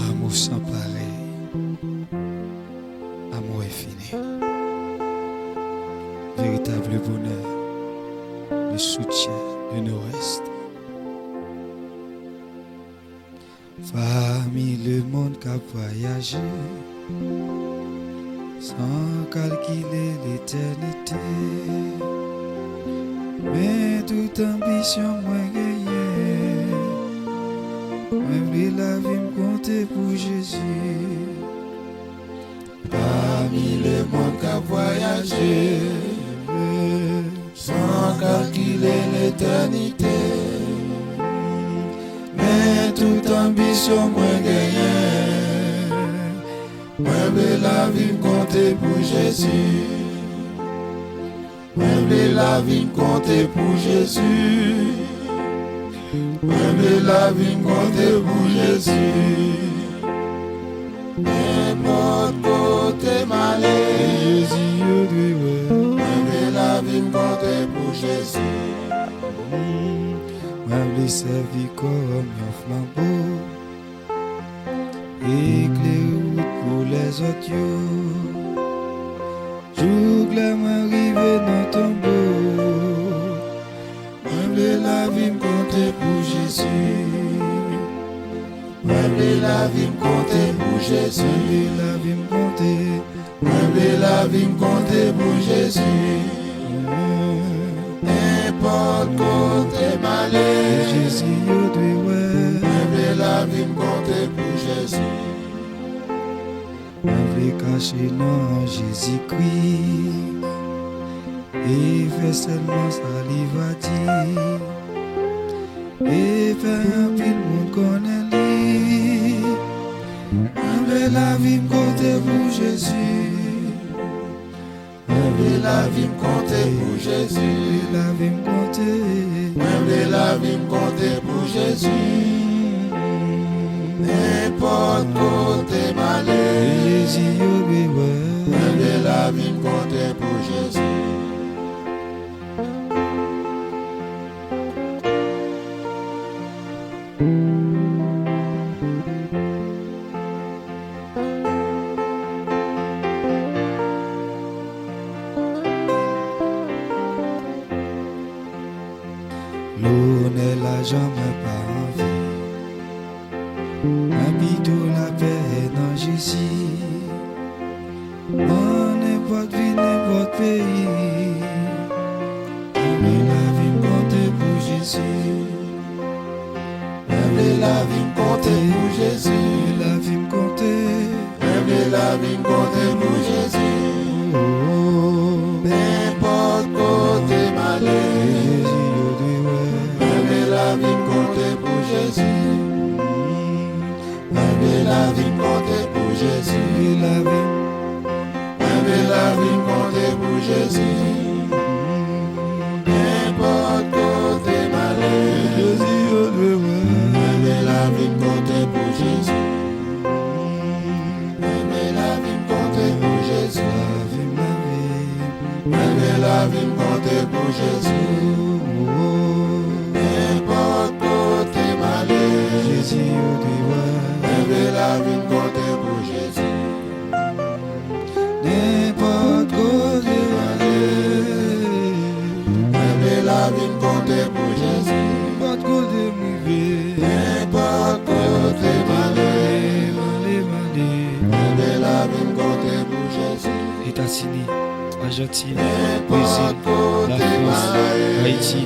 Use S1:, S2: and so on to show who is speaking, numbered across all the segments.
S1: Amour sans pareil, amour infini, véritable bonheur, le soutien de nos restes. Parmi le monde qui a voyagé, sans calculer l'éternité, mais toute ambition moins gagnée, même la vie me compter pour Jésus.
S2: Parmi le monde qui a voyagé, sans calculer l'éternité, mais toute ambition moins gagnée, même la vie me compter pour Jésus. Même la vie me compter pour Jésus. Même la vie me compter pour Jésus. N'importe côté malé,
S1: Jésus,
S2: même la vie me compter pour Jésus.
S1: même les servir comme un flambeau, éclaire route pour les autres. Jour que la m'arrive dans ton beau,
S2: Même la vie me compter pour Jésus. Même la vie me compter pour Jésus.
S1: même la vie me compter.
S2: Même la vie me compter pour Jésus. N'importe côté malé,
S1: Jésus, yo doit ouais.
S2: même la vie me compter pour Jésus.
S1: On veut cacher non Jésus-Christ et fait seulement ça lui va dire et fait un pile monde connaît lui. On veut la vie me compter pour Jésus.
S2: Même la vie me compter pour Jésus.
S1: La vie me compter.
S2: Même la vie me compter pour Jésus. N'importe côté malé,
S1: Jésus, yo doit ouais.
S2: même la vie me compter pour Jésus.
S1: L'eau n'est la jamais pas envie. Habitons la paix dans Jésus. Dans n'importe vie, n'importe pays. Mais la vie me compter pour Jésus.
S2: Même la vie me compter pour Jésus.
S1: La vie me compter.
S2: Même la vie me compter pour Jésus.
S1: Oh,
S2: N'importe côté malé,
S1: Jésus, yo doit ouais.
S2: même la vie me compter pour Jésus. Même la vie me compter pour Jésus.
S1: Et la vie,
S2: Même la vie me compter pour Jésus. N'importe côté malé,
S1: Jésus, yo doit ouais.
S2: même la vie me compter pour Jésus. Même la vie me compter pour Jésus.
S1: La vie, ma vie.
S2: Même la vie me compter pour Jésus.
S1: Oh,
S2: N'importe côté malé,
S1: Jésus, yo doit ouais.
S2: même la vie me compter pour Jésus.
S1: N'importe côté
S2: Même la vie me compter pour Jésus.
S1: n'importe côté m'y
S2: N'importe côté malé, même la vie me compter pour Jésus.
S1: États-Unis, Argentine, Brésil,
S2: N'importe
S1: la
S2: côté
S1: France,
S2: malé,
S1: Haïti.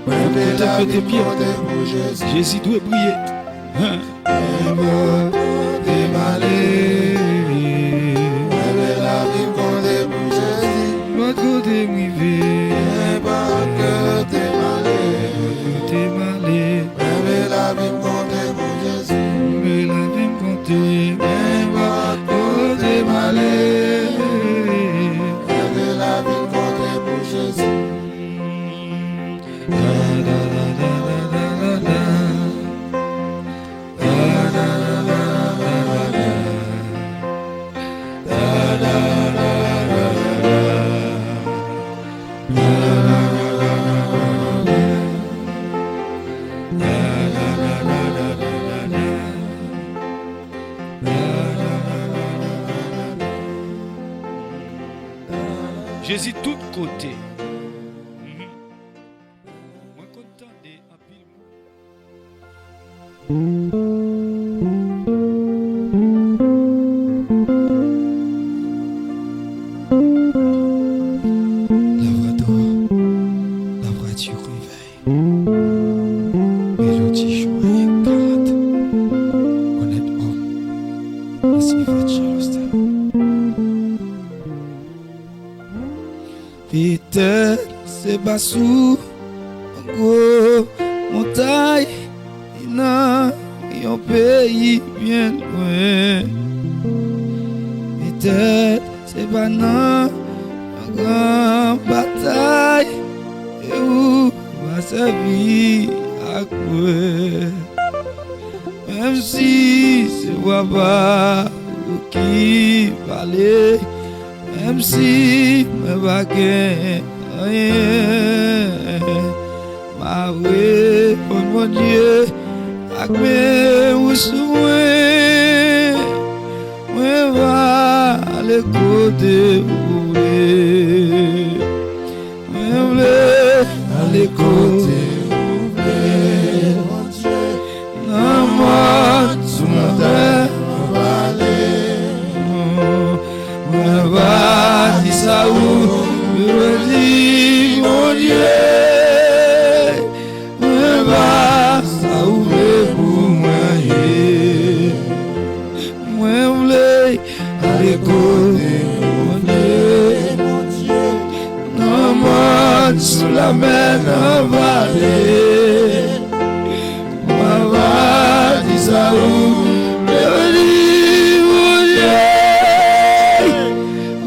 S2: même la
S1: Côté
S2: vie
S1: des
S2: me
S1: pieds,
S2: compter pour Jésus.
S1: Jésus doit briller.
S2: N'importe côté malé, même la vie me compter pour Jésus.
S1: N'importe côté m'y
S2: N'importe côté malé,
S1: côté malé,
S2: même la vie me compter pour Jésus.
S1: mais la vie me compter.
S2: N'importe côté malé, même la vie me compter pour Jésus.
S1: Da da da da da da da. Da da da da da da. Da da da da da da. Jésus tout côté. Moi content de
S2: La voiture réveille. Mélodie joie éclate. Honnête homme, merci votre Charleston. Peut-être c'est pas sous un gros montagne, il y a un pays bien loin. Peut-être c'est pas dans une grande bataille et où va servir à quoi. Même si c'est pas qui parler, même si me va rien, ma oui, mon Dieu, avec mes ouïes, moi va aller côté où moi aller côté où mon Dieu, non moi sous ma terre va aller, moi va dire ça où je dis mon Dieu, moi va ça où pour moi, moi voulais aller côté mon Dieu, non moi sous la mer en vallée, moi va dire ça où je dis mon Dieu,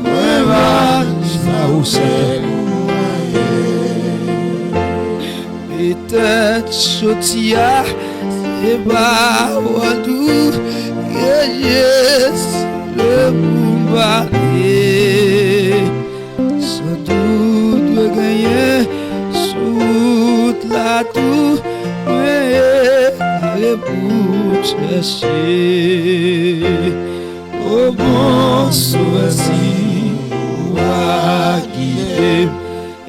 S2: moi va ça où c'est. Peut-être chotia c'est pas wadou yes le boumbalé surtout doit gagner sous la tour mais aller pour chercher au bon sourcil ou guider.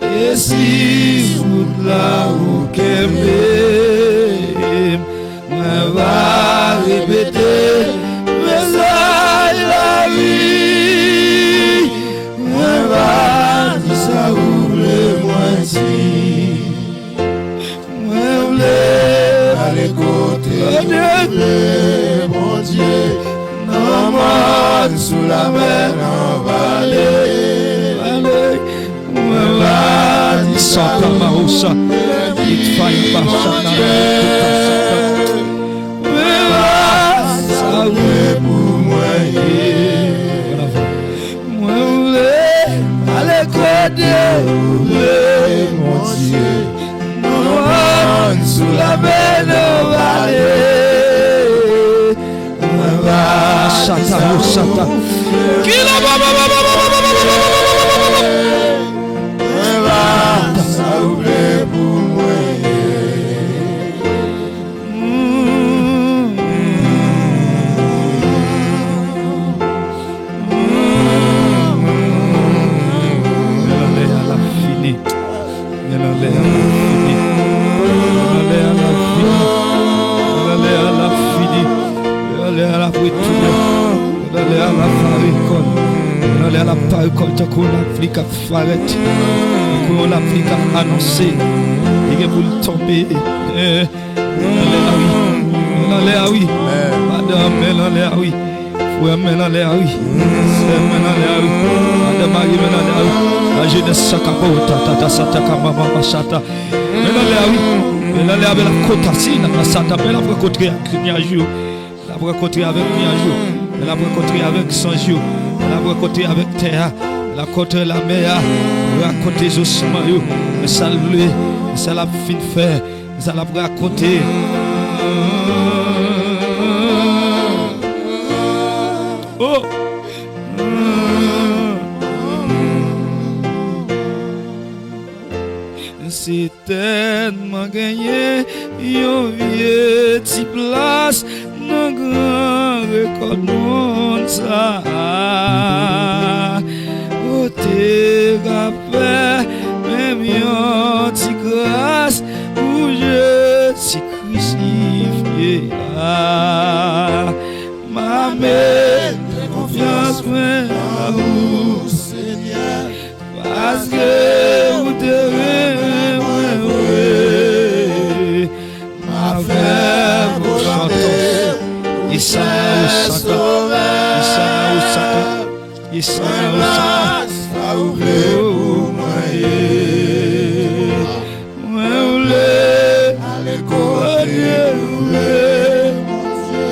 S2: Et si vous là où qu'aimez, moi va répéter, mais ça la vie, moi va dire ça ouvre moi si, moi voulais aller côté de mon Dieu, non moi sous la mer en vallée.
S1: Santa Marosa, it fine Bashana,
S2: pour moi, allez côté mon Dieu, non sous la mer vallée,
S1: Santa Rosata, la parole qu'on l'Afrique a farette, qu'on l'Afrique a annoncé, il est pour le tomber. Oui, madame, oui, frère, oui, madame Marie, la jeunesse Sakabota, Tata Sataka, Mama Chata, oui, avec la côte assise, la Sata, elle a rencontré avec Niajou, elle a rencontré avec Niajou, elle a rencontré avec Sanjou. Elle a rencontré avec Théa, elle a rencontré la mer, elle a rencontré les ossements, mais ça l'a fin fait, ça l'a raconté. Oh! C'est tellement gagné, yon vieux petit place, non grand record monde ça. Côté et rappelle, même yon ti grâce, où je suis crucifié. Ah, ma mère, confiance, moi, à vous, Seigneur, parce que vous devez, ma frère, vous chantez, Issa au Satan, Issa au Satan, ça ouvre pour moi, moi voulais, aller côté, mon Dieu,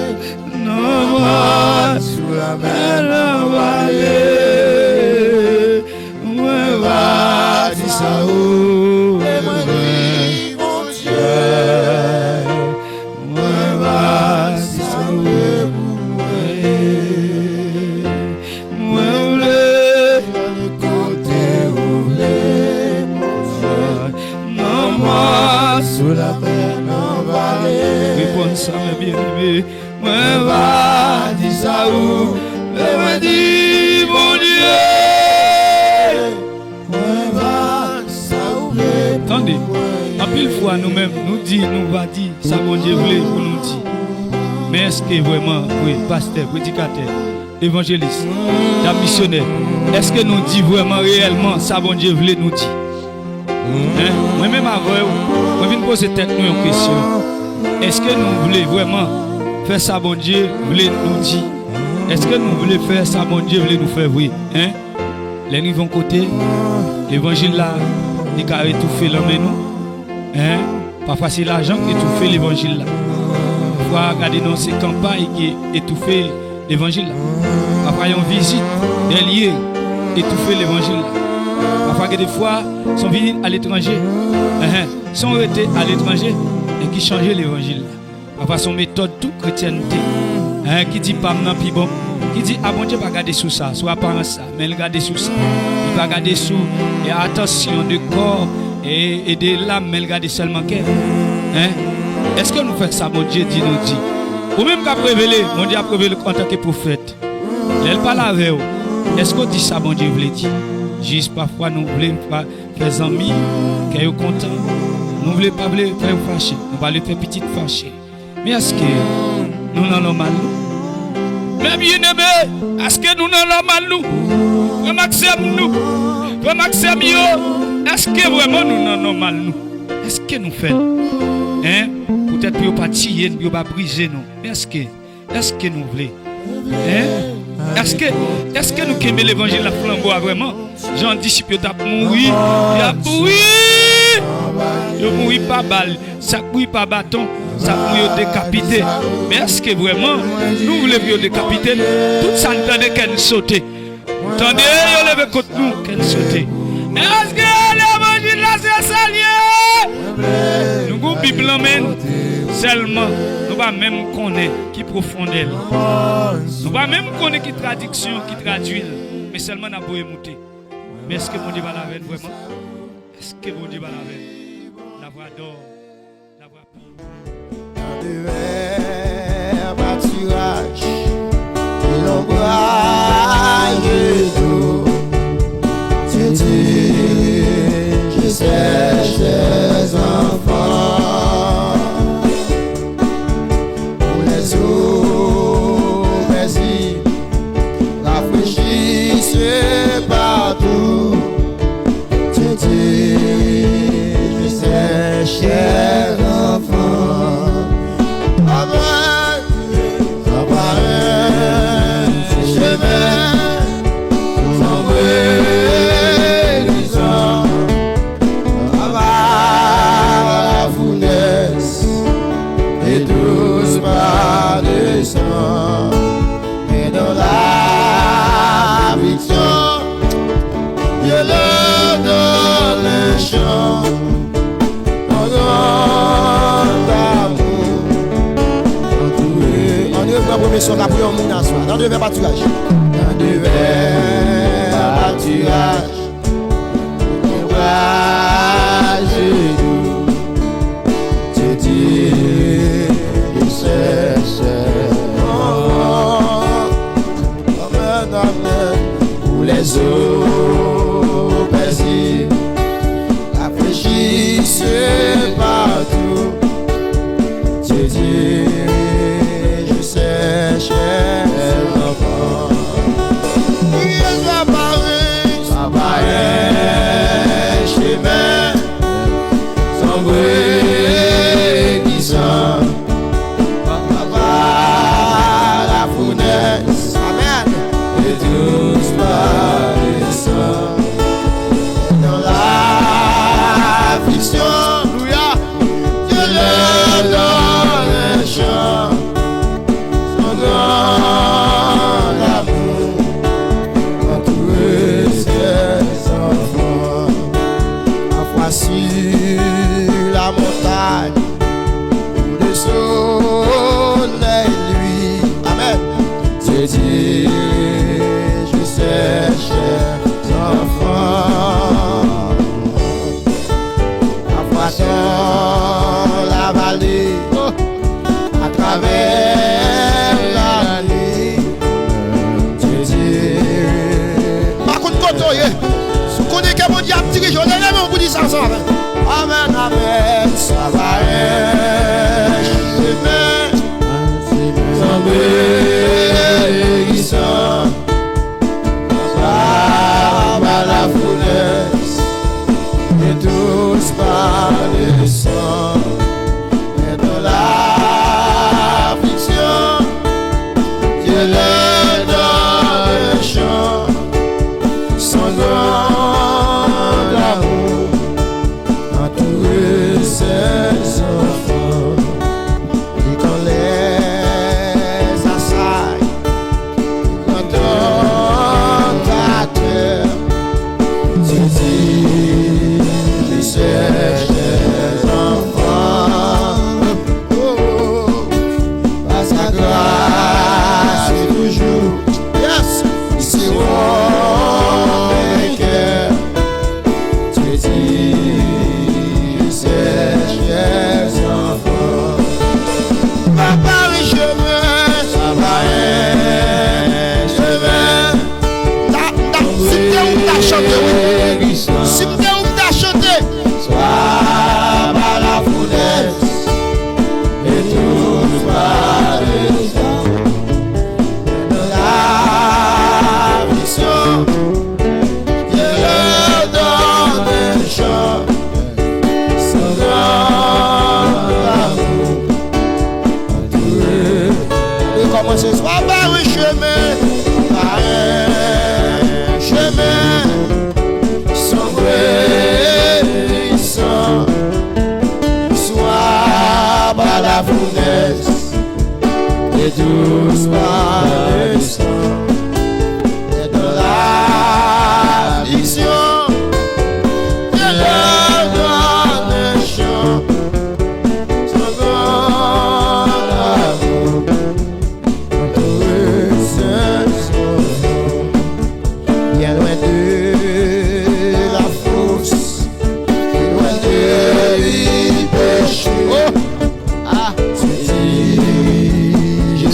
S1: non, moi, sous la mer, la vallée, moi, va, dis ça où, mon Dieu, moi, va, dis ça où, moi, voulais, aller côté, non, moi, sous la mer, la vallée, réponds ça, mes bien-aimés, moi, va, dis ça où, moi, dis, mon Dieu, moi, va, ça où, attendez, en pile fois nous-mêmes, nous va dire, ça bon Dieu voulait pour nous dire. Mais est-ce que vraiment, oui, pasteur, prédicateur, évangéliste, missionnaire, est-ce que nous dit vraiment réellement ça bon Dieu voulait nous dire? Hein? Moi-même avant, je viens poser tête nous une question. Est-ce que nous voulons vraiment faire ça bon Dieu voulait nous dire? Est-ce que nous voulons faire ça bon Dieu voulait nous faire oui? Hein? Les nous vont côté, l'évangile là, il a étouffé l'homme et nous. Hein? Parfois c'est l'argent qui étouffe l'évangile là. Parfois regarder dans ces campagnes qui étouffent l'évangile là. Parfois il y a une visite des lieux étouffer l'évangile là. Parfois que des fois sont venus à l'étranger, sont arrêtés à l'étranger et qui changeaient l'évangile là. Parfois son méthode toute chrétienté, qui dit pas maintenant puis bon, qui dit ah bon Dieu pas garder sous ça, soit pas ça, mais il garder sous ça, il pas garder sous et attention de corps et de l'âme, mais il garder seulement cœur. Est-ce que nous faisons ça, mon Dieu dit nous dit, ou même qu'à révéler, mon Dieu a révélé en tant que prophète, elle parle avec vous. Est-ce qu'on dit ça, mon Dieu voulait dire? Juste parfois nous voulons faire amis, qui sont contents, nous ne voulons pas faire fâcher, nous voulons faire petite fâcher. Mais est-ce que nous n'en avons mal nous? Mais bien aimé, est-ce que nous n'en avons mal nous? Remarquez nous, est-ce que vraiment nous n'en avons mal nous? Est-ce que nous faisons? Peut-être que nous ne pas tirer, nous ne pas briser nous. Mais est-ce que nous voulons? Est-ce que nous aimons l'évangile la flambeau vraiment? Jean disciple t'a mouru, il a mouru. Il mouru pas balle, ça mouru pas bâton, ça mouru décapité. Mais est-ce que vraiment nous voulons décapiter? Tout ça entendez qu'elle saute. Attendez, il lève contre nous qu'elle saute. Est-ce que l'évangile là c'est sérieux? Nous Bible emmène seulement. Nous ne même connaître qui profondeur. Nous ne même connaître qui traduction, qui traduit. Mais seulement nous avons émouté. Mais est-ce que mon Dieu va la veine vraiment? Est-ce que mon Dieu va la veine? La voix d'or, la voix pire.
S2: Un pâturage, l'ombrage d'eau. Tu dis, je cherche des enfants. Partout, tu dis, je sais, cher enfant, après un chemin, sans guérison, la fournaise, et douce par le sang, et dans la fiction. Je leur donne le chant, en grand amour. On est au premier son, la prière au monde, dans deux vers pâturage. Dans deux vers pâturage, l'ombrage d'eau. Tu dis, je cherche, amen, amen, pour les eaux. sur la montagne où le soleil lui. Amen. C'est dit, je sais, chers enfants, à dans la vallée, à travers la nuit. Par contre, quand on est, si vous connaissez que mon diable tire, je l'ai même vous dire ça ensemble. Amen, amen, ça va être chemin, sans guérison, par la foulesse, et tous par le sang, et dans l'affliction, Dieu les donne le chant. Son grand amour entoure ses enfants. Et quand les assailles entendent ta terre, tu dis, je sais, chers enfants, par sa grâce toujours, yes, ici si vous t'as chanté, sois par la foulesse et tous par les hommes. Dans la mission, Dieu leur donne un chant, son grand amour entouré. Et commencez, sois par un chemin, par un chemin. Soit par la fournaise et tous par le sang, et dans l'affliction, Dieu leur donne un chant, son grand amour entouré ses enfants, bien loin de la fosse.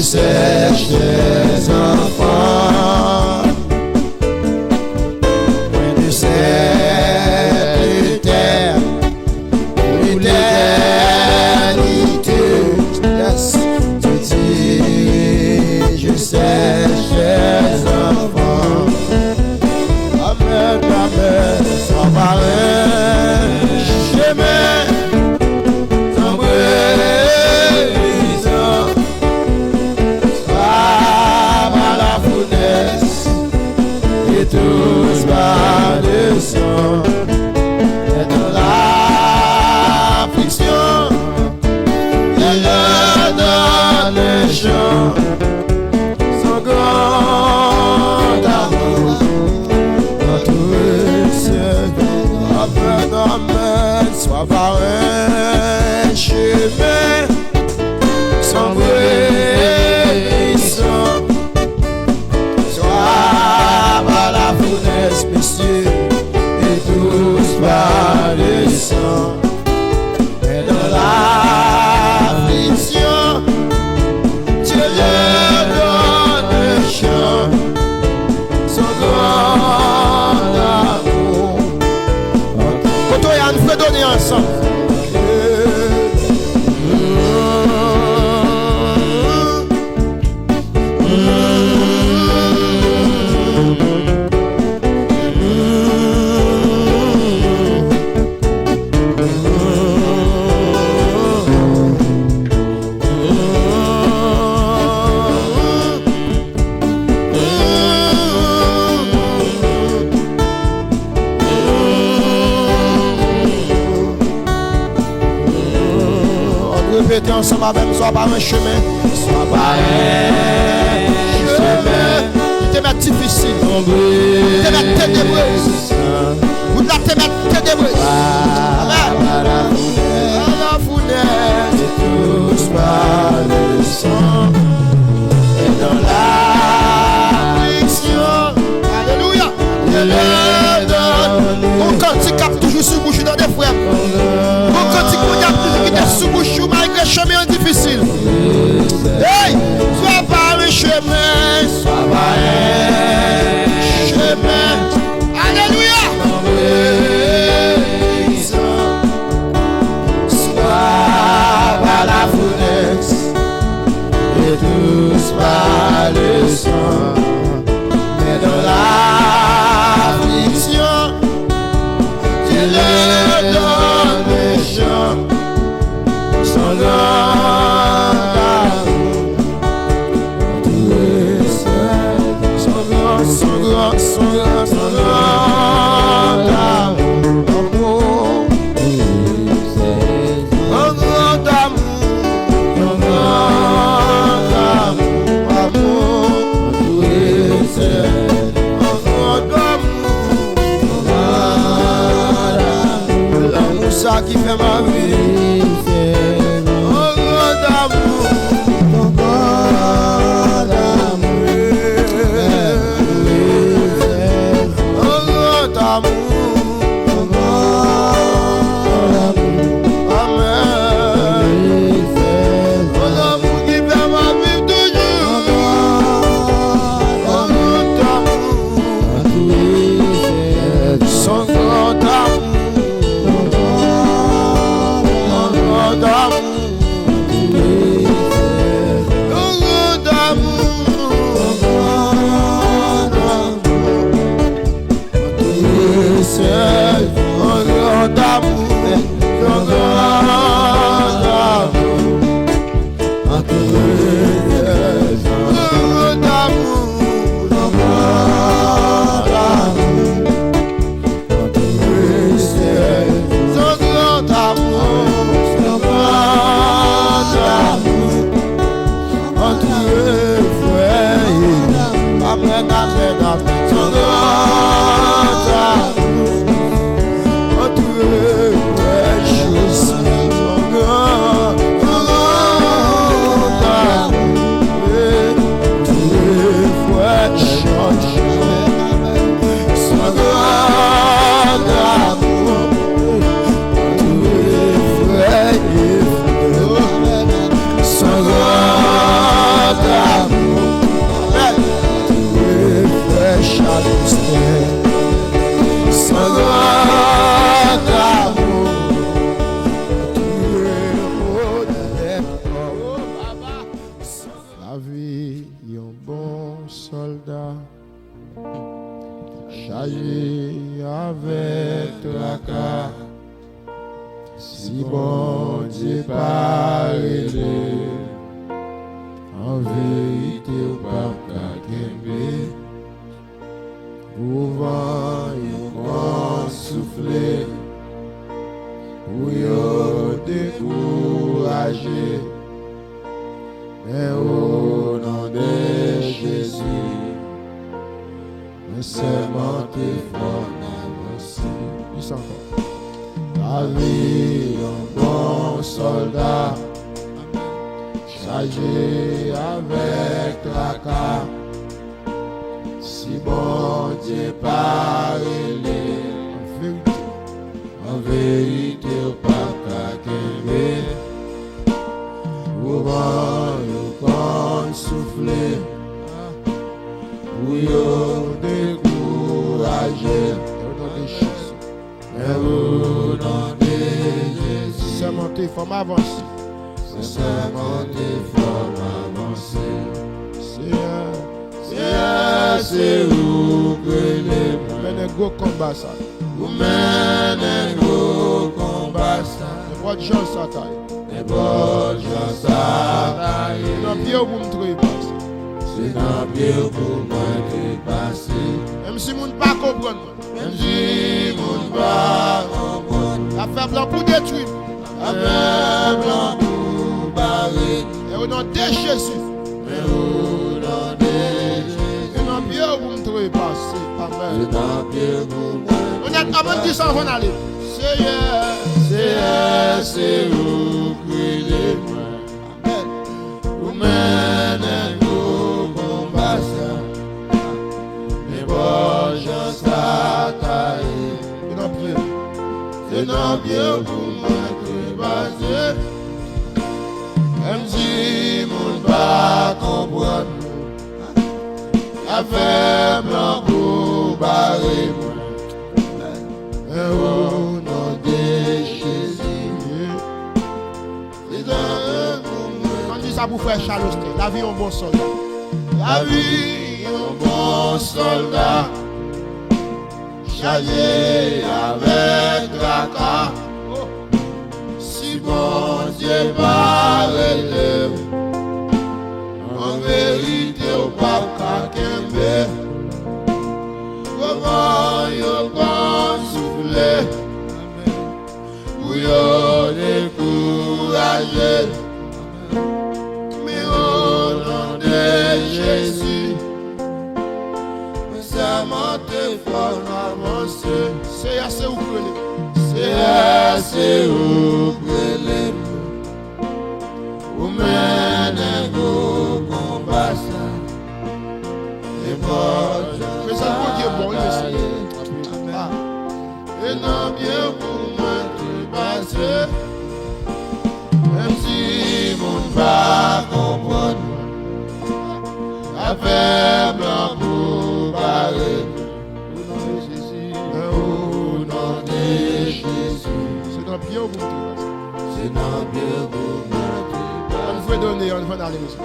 S2: Sèche des enfants, loin de cette terre, pour l'éternité. Yes, tu dis, je sèche des enfants. Amen, amen, sans parler, chemin, sans guérison. Et tous par le sang, et dans l'affliction, Dieu leur donne le chant, son grand amour entoure ses enfants. Amen, amen, soit par un chemin sans guérison. Messieurs, et tous par le sang, et dans l'affliction, Dieu leur donne le chant, son grand amour. Quand on nous fait donner ensemble. Répétez ensemble avec nous, soit par un chemin, soit par un chemin qui te met difficile, qui te met ténébreuse, ou de la te met ténébreuse. ça qui fait ma vie. Oh, grand amour. Oh, grand amour.
S3: La vie, un bon soldat.
S2: La vie, un bon soldat. Chargé avec tracas. Si bon Dieu parle, en vérité, au papa Kembe. Comment yo kon souffler, pour yo décourager. Mais au nom de Jésus, ça m'a fait fort avancer.
S3: C'est assez ou
S2: C'est assez c'est où brûler, où mener vos combats, et moi, mais ça peut dire bon, et non bien pour moi de passer, même si mon pas comprendre, la faible pour parler. C'est dans bien au c'est dans bien au on veut donner, on veut aller monsieur.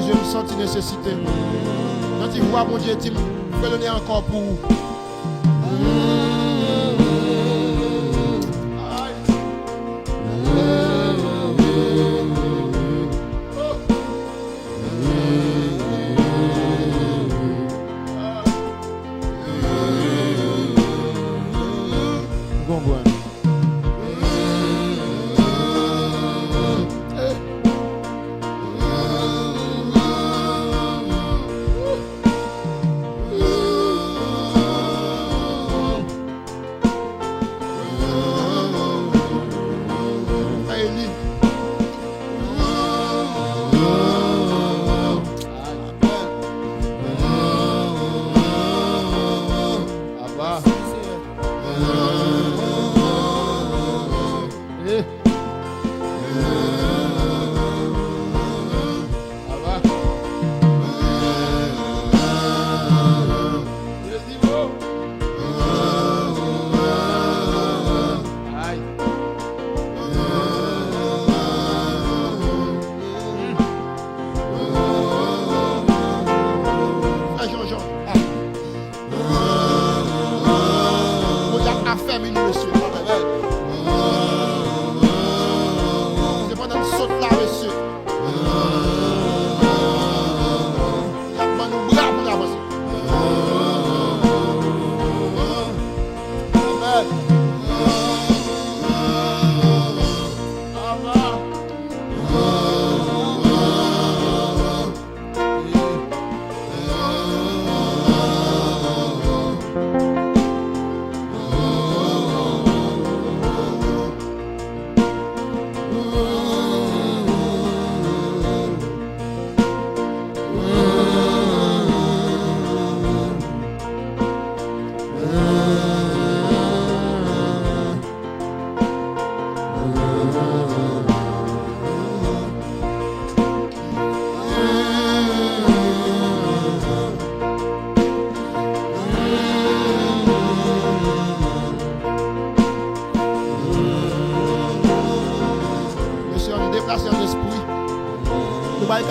S2: Je me sens nécessité. Quand tu vois mon Dieu, tu peux donner encore pour vous.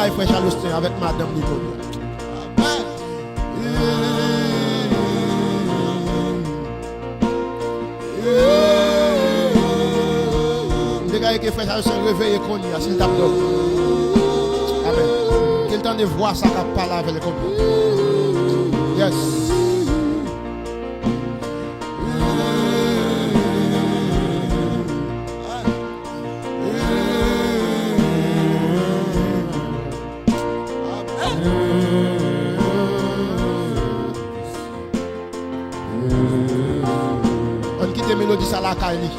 S2: Nous frère Charles avec Madame Nicole. Dégagez que frère Charles réveille qu'on y a s'il tape d'homme. Amen. Quel temps de voir ça qu'a parlé avec les compagnies. Yes. On quitte la mélodie ça la Kali.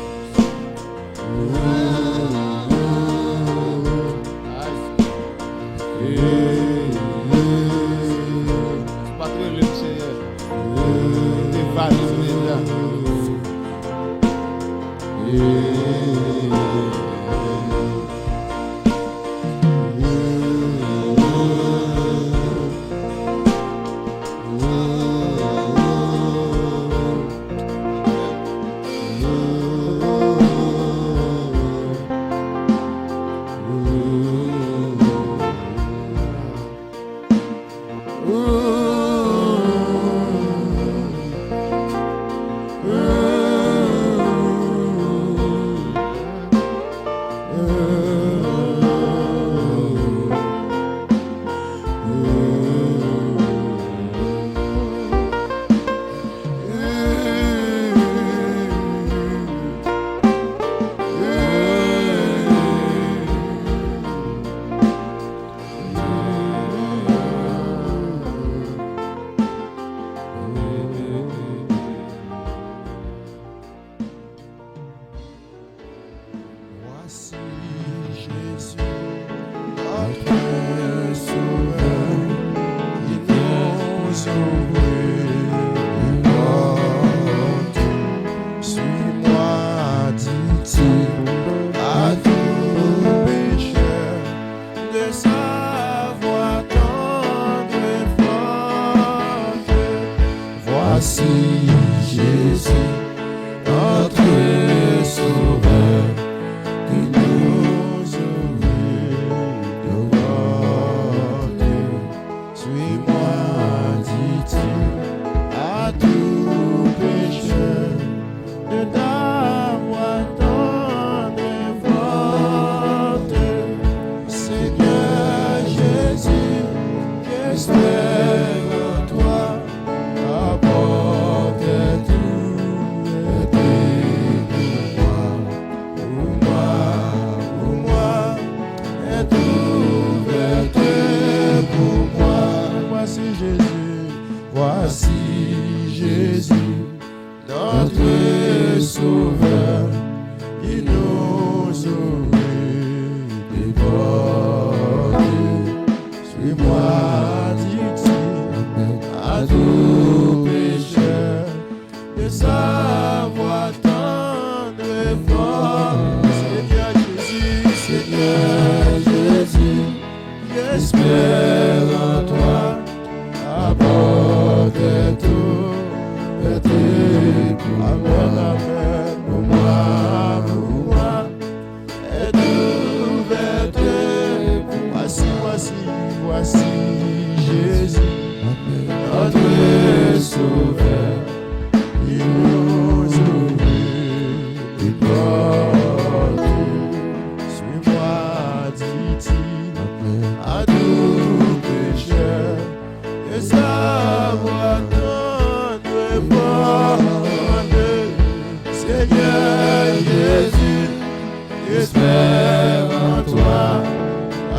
S2: J'espère en toi,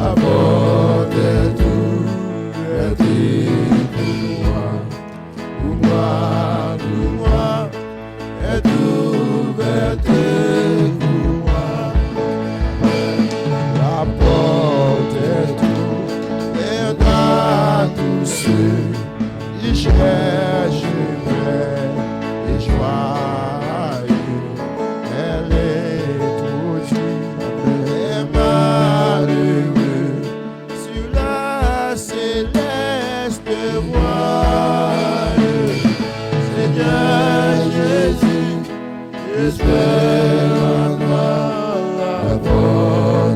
S2: la porte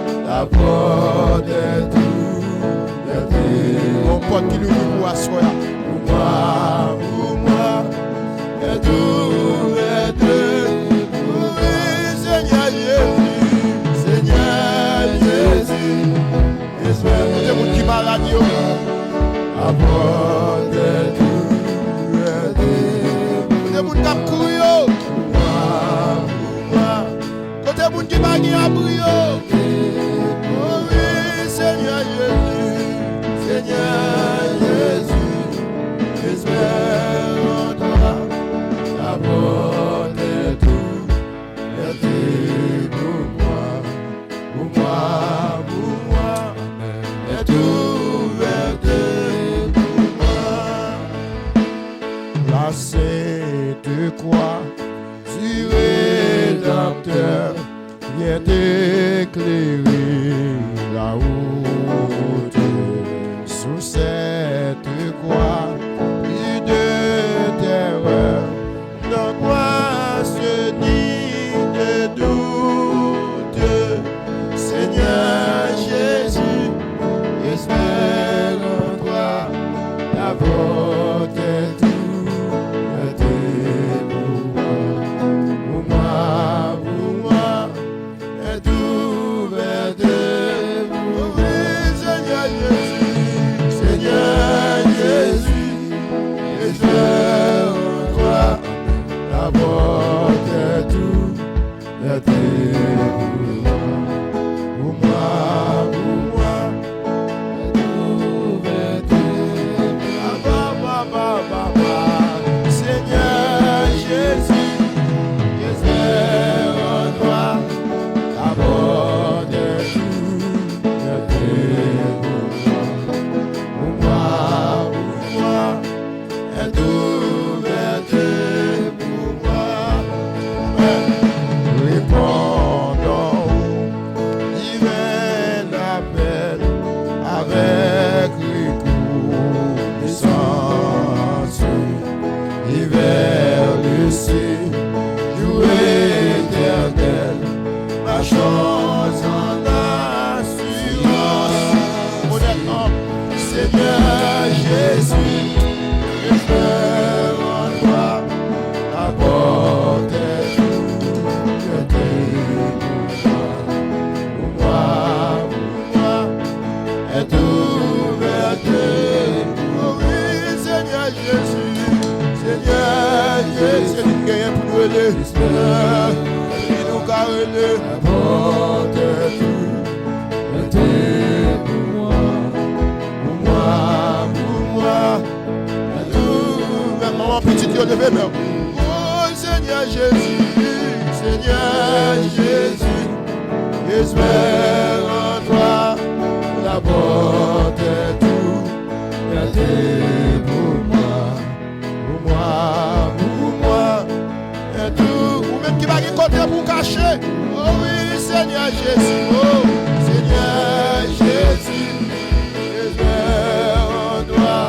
S2: est ouverte pour moi. viens t'éclairer la route sous cette croix, plus de terreur, d'angoisse ni de doute. Seigneur Jésus, j'espère en toi, la porte est ouverte pour moi, est ouverte pour moi. Seigneur Jésus, j'espère en toi, la porte est ouverte pour moi, est ouverte. Seigneur Jésus, j'espère en toi, la porte est ouverte pour moi, est ouverte pour moi. Répondons divin appel avec reconnaissance et vers le ciel, jour éternel, ma chance en assurance. Honnêtement, Seigneur Jésus, j'espère en toi, la porte est ouverte pour moi, est ouverte. Oh oui, Seigneur Jésus, c'est une gagne pour nous aider. Il nous carrele. La porte est ouverte pour moi, est ouverte. Maman petite, yo levez main. Oh Seigneur Jésus, j'espère en toi, la porte est ouverte pour moi, est tout. Ou même qui va y côté pour cacher. Oh oui, Seigneur Jésus, oh Seigneur Jésus, j'espère en toi,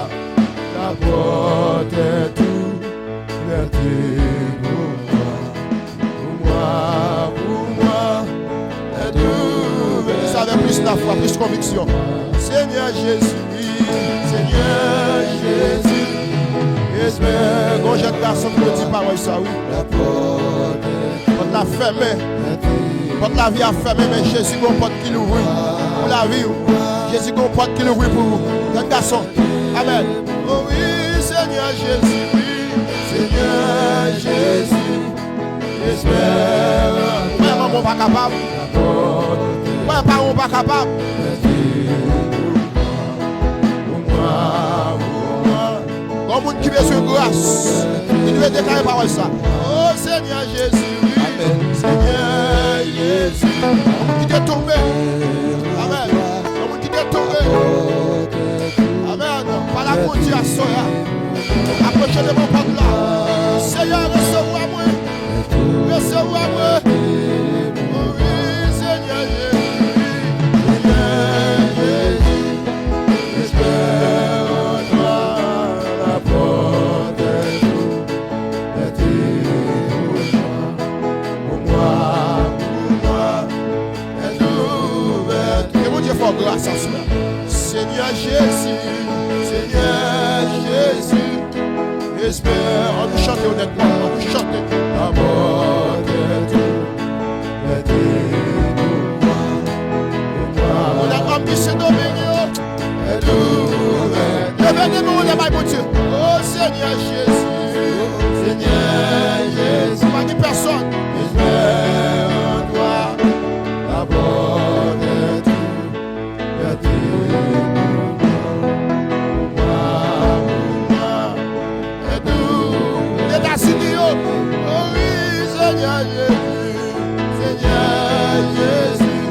S2: la porte est ouverte pour moi, est ouverte. Ça avait plus la foi, plus conviction. Seigneur Jésus, j'espère. Quand j'ai garçon qui me dit parole ça, oui. Quand la fermée, quand la vie a fermé, mais Jésus qu'on porte qui l'ouvre pour la vie. Jésus qu'on porte qui l'ouvre pour vous. Jeune garçon. Amen. Oh oui, Seigneur Jésus, oui. Seigneur Jésus, j'espère. Ouais, maman pas capable. Ouais, parents pas capable. Comme on qui veut sur grâce, il doit déclarer parole ça. Oh Seigneur Jésus, oui. Amen. Seigneur Jésus, comme qui t'est tombé. Amen. Comme qui t'est tombé. Amen. Par la continuation, approchez de mon peuple là. Seigneur, recevez-moi. Recevez-moi. Oh oui, Seigneur Jésus. Seigneur Jésus, j'espère en toi. La porte est ouverte pour moi, est ouverte. Et mon Dieu, fort grâce à cela. Seigneur Jésus, j'espère. On nous chante honnêtement, on nous chante. La porte est ouverte pour moi. On a rempli ce dominion. Est ouverte. Levez-nous, on est mal pour Dieu. Oh Seigneur Jésus, pas de personne. J'espère en toi, la porte est ouverte pour moi, est ouverte. Les États-Unis, oh oui, Seigneur Jésus,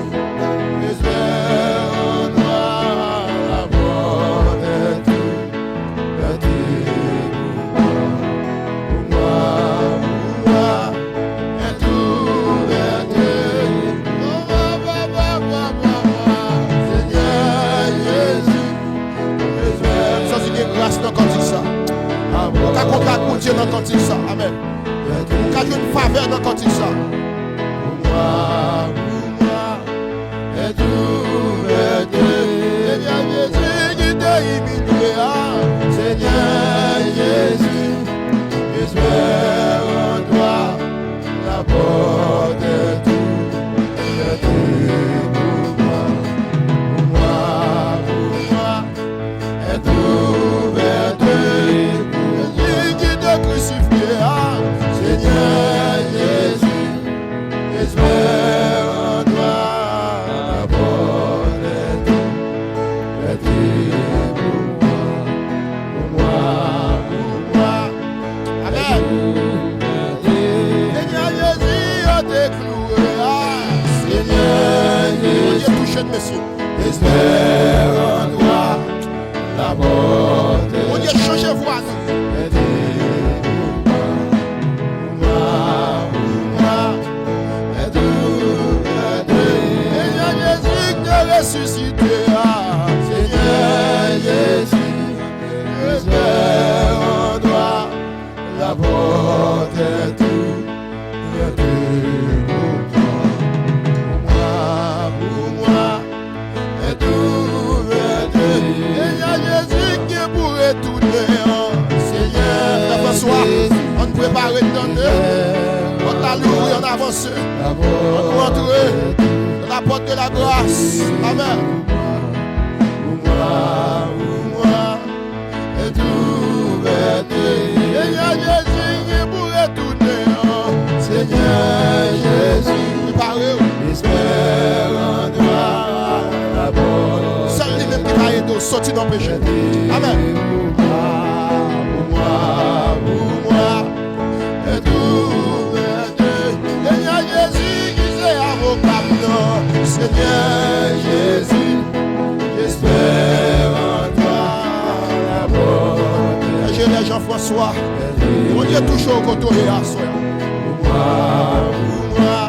S2: j'espère en toi, la porte est ouverte pour moi. Dieu dans le cantique ça. Amen. Quand une faveur dans le cantique ça. Pour moi, et tout Seigneur Jésus qui t'a humilié. Seigneur Jésus, j'espère en toi la porte de tout. Pour moi, est ouverte. Jésus qui t'a crucifié. Seigneur Jésus, j'espère en toi la porte de tout. Pour moi. Amen. Seigneur Jésus, on t'est cloué. Seigneur Jésus, touché de monsieur. J'espère en toi la porte. On dit changer voix. Seigneur Jésus, te ressuscité. Seigneur Jésus, j'espère en toi la porte est ouverte. Pour moi, est ouverte. Seigneur Jésus qui pourrait tout faire. Seigneur, François, on nous prépare de on t'a loué, on avance. On rentre dans la porte de la grâce. Amen. Pour moi, est ouverte. Seigneur Jésus qui pourrait tout faire. Seigneur Jésus, préparez. J'espère en toi la porte. Seul lui-même qui va aider sortir dans le péché. Amen. Pour moi, est ouverte. Seigneur Jésus qui c'est avocat. Seigneur Jésus, j'espère en toi la porte. J'ai les Jean-François. On dit toujours au côté à soi. Pour moi,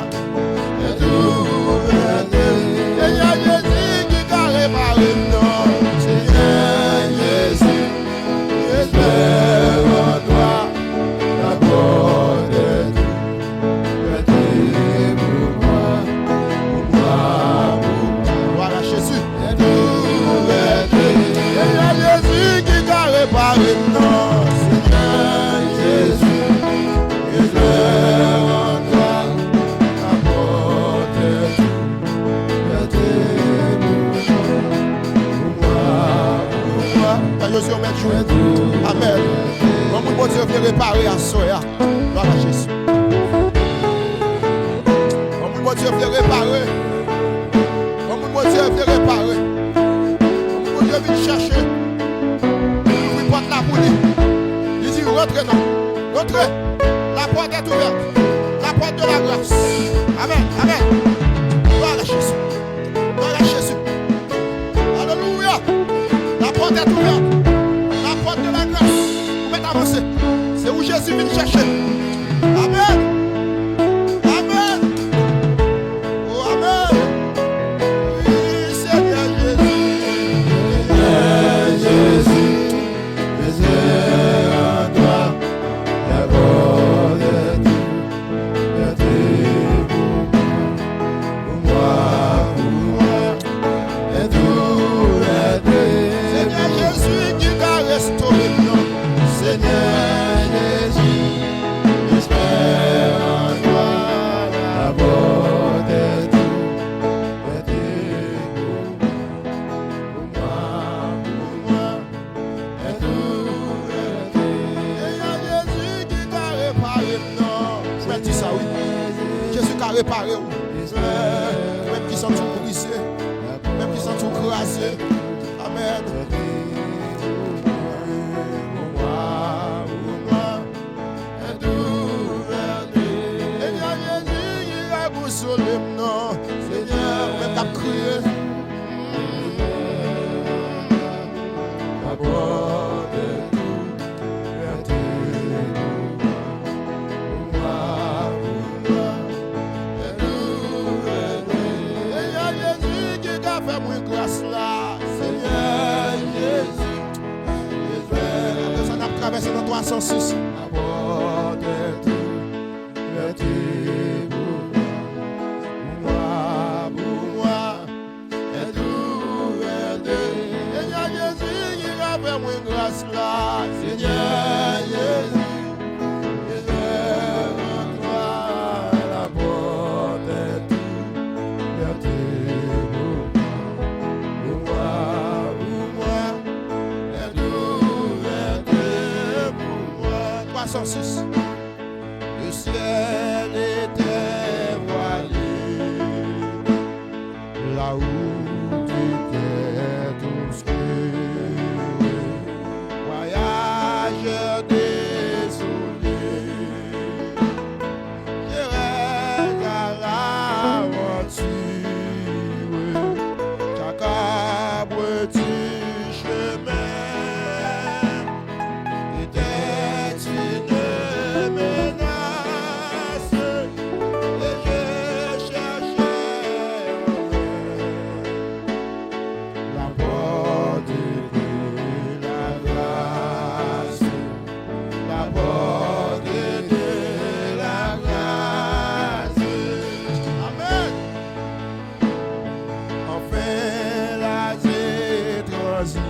S2: est ouverte. Seigneur Jésus qui a réparé non. Seigneur Jésus, j'espère en toi la porte est ouverte. Pour moi. Voilà Jésus. Est ouverte. Seigneur Jésus qui a réparé non. Seigneur Jésus, j'espère en toi la porte est ouverte. Pour moi. Josué met jour. Amen. Mon bon Dieu vient réparer à soi. Gloire à Jésus. Mon bon Dieu vient réparer. Mon bon Dieu vient réparer. Mon bon Dieu vient chercher. Il porte la pour lui. Il dit rentrez non. Rentrez. La porte est ouverte. La porte de la grâce. Amen. Amen. Gloire à Jésus. Gloire à Jésus. Alléluia. La porte est ouverte. La porte de la grâce. Vous pouvez avancer. C'est où Jésus vient chercher. Amen. Amen. Oh, amen. Oui, Seigneur Jésus. Seigneur Jésus. J'espère en toi la porte est ouverte. Pour moi, est ouverte. Seigneur Jésus qui t'a restauré. Seigneur Jésus, j'espère en toi la porte est ouverte. Pour moi, est ouverte. Seigneur Jésus qui t'a réparé. Non, je vais dire ça, oui. Jésus t'a réparé. Même qui sont tout brisés, même qui sont tout crasés. Amen. Seigneur, même t'as crié. La porte est ouverte. Pour moi, est ouverte. Seigneur Jésus qui t'a fait moins grâce là. Seigneur Jésus, j'espère que ça n'a traversé dans toi 306. La porte est ouverte pour moi, est ouverte. Seigneur Jésus, il a fait moi grâce là. Seigneur Jésus, je vais en toi. La porte est ouverte pour moi, est ouverte pour moi. 306. Le ciel était voilé, là où tu étais obscur. Voyageur désolé, je reste à l'aventure. Chaque arbre du chemin était une menace, et je cherchais la porte de la grâce, la porte de la grâce. Amen. Enfin la j'ai transi,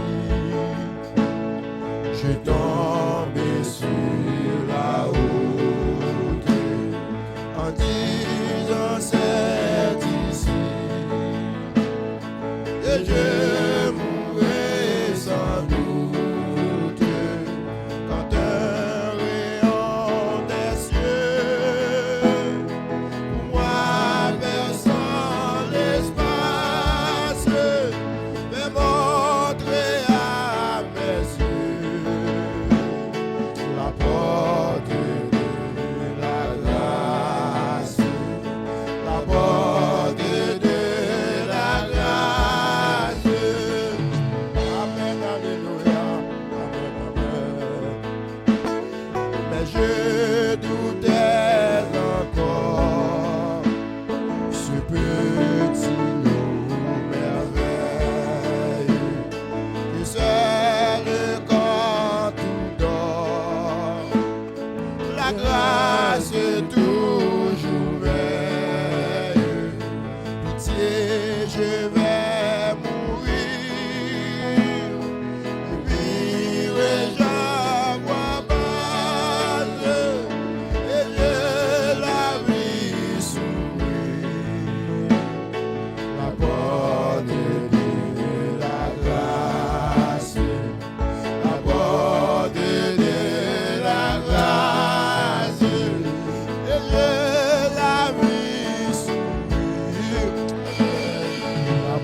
S2: je tombé sur la route en disant c'est ici et je mourrai sans doute quand un rayon des cieux pour moi versant l'espace me montrer à mes yeux la porte de la grâce, la porte de la grâce. Amen, alléluia, amen, amen. Mais je doutais encore ce petit lot merveilleux qui seul quand tout dort, la grâce toujours veille. Pitié, je vais mourir, et puis j'en vois base, et je la vis s'ouvrir. La porte de la grâce, la porte de la grâce, et je la vis s'ouvrir. La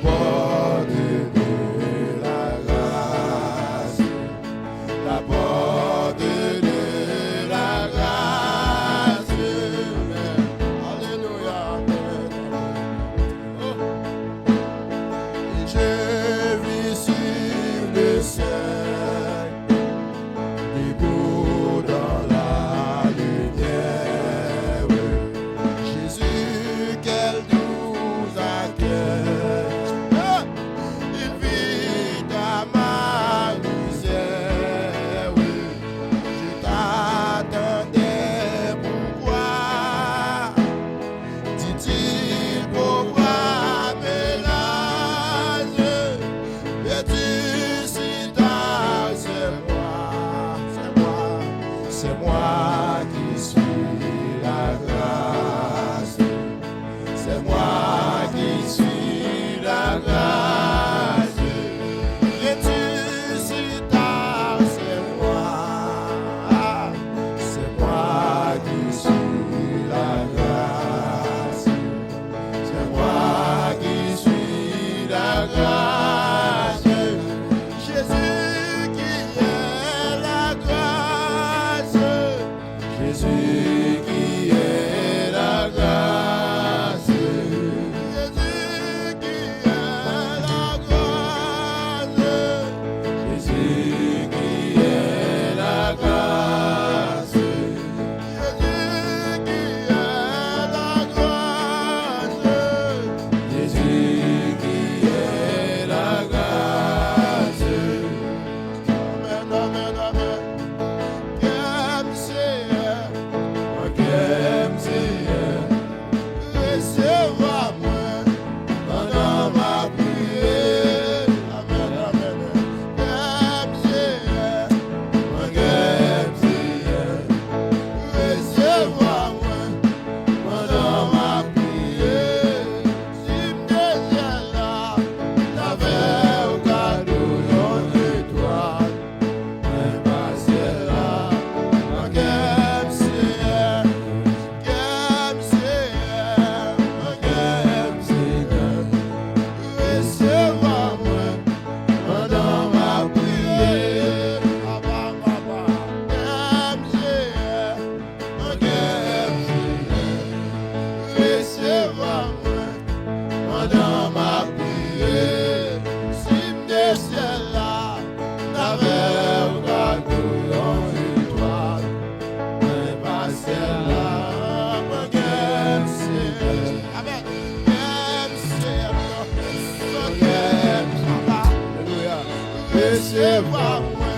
S2: recevoir moi,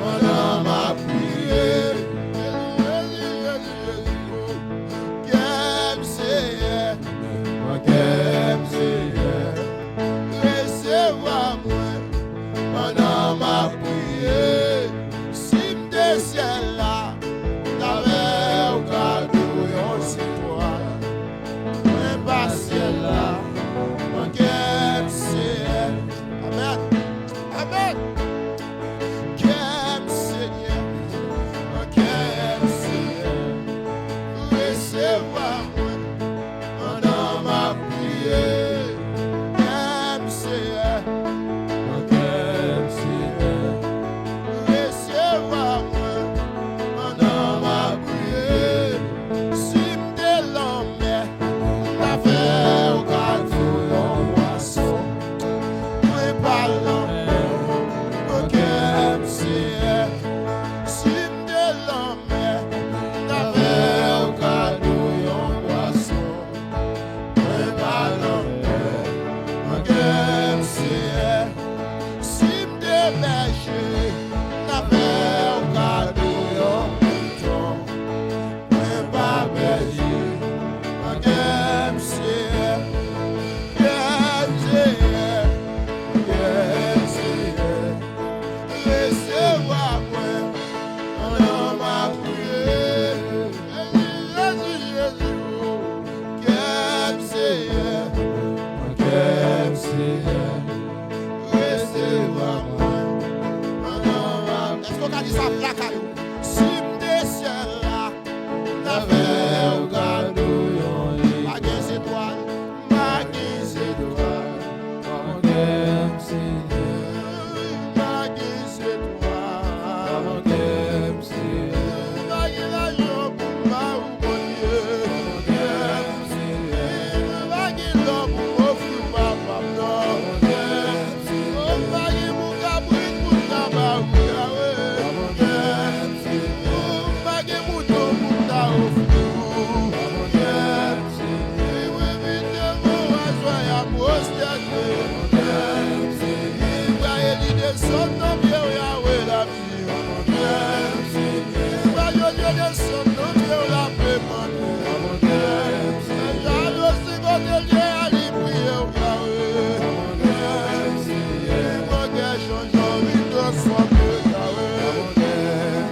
S2: mon âme a prié. Qu'aime Seigneur, qu'aime Seigneur, recevoir moi, mon âme a prié. Si me ciel là, t'avais au cadeau et on s'y voit, même pas ciel là, qu'aime Seigneur. Amen. Amen. Qu'aime Seigneur, qu'aime Seigneur, recevoir moi, mon âme a prié. Qu'aime Seigneur, qu'aime Seigneur, recevoir moi, mon âme a prié. Si m'te l'homme, la fait au carrefour, on poisson, moi pas l'homme, qu'aime Seigneur. Si m'te l'homme, la fait au cadeau, on poisson, moi pas l'homme, qu'aime Seigneur. Si m'te berger, la fait au cadeau, on mouton, moi pas berger, qu'aime Seigneur. Qu'aime Seigneur, qu'aime Seigneur, recevoir moi, mon âme a prié. Jésus, qu'aime Seigneur, qu'aime Seigneur, recevoir moi, mon âme a prié. Est-ce qu'on a dit ça là, caillou? Si m'te ciel là, la veille au cadeau, ma guise étoile, ma guise étoile, qu'aime Seigneur, ma guise étoile, qu'aime Seigneur, ma guise la joie pour ma ou mon Dieu, qu'aime Seigneur, ma guise l'homme pour m'offrir ma femme, non, qu'aime Seigneur, ma guise mon cabrit pour ta baou, qu'aime Seigneur, ma guise mouton pour ta offrir, qu'aime Seigneur, oui, vite mon oiseau à prosterner, qu'aime Seigneur, il va élire son nom, Yahweh la vie, qu'aime Seigneur, il va élire son nom, la paix, qu'aime Seigneur, j'allais quand il est allé prier au Yahweh, qu'aime Seigneur, moi qui change envie de transformer Yahweh, qu'aime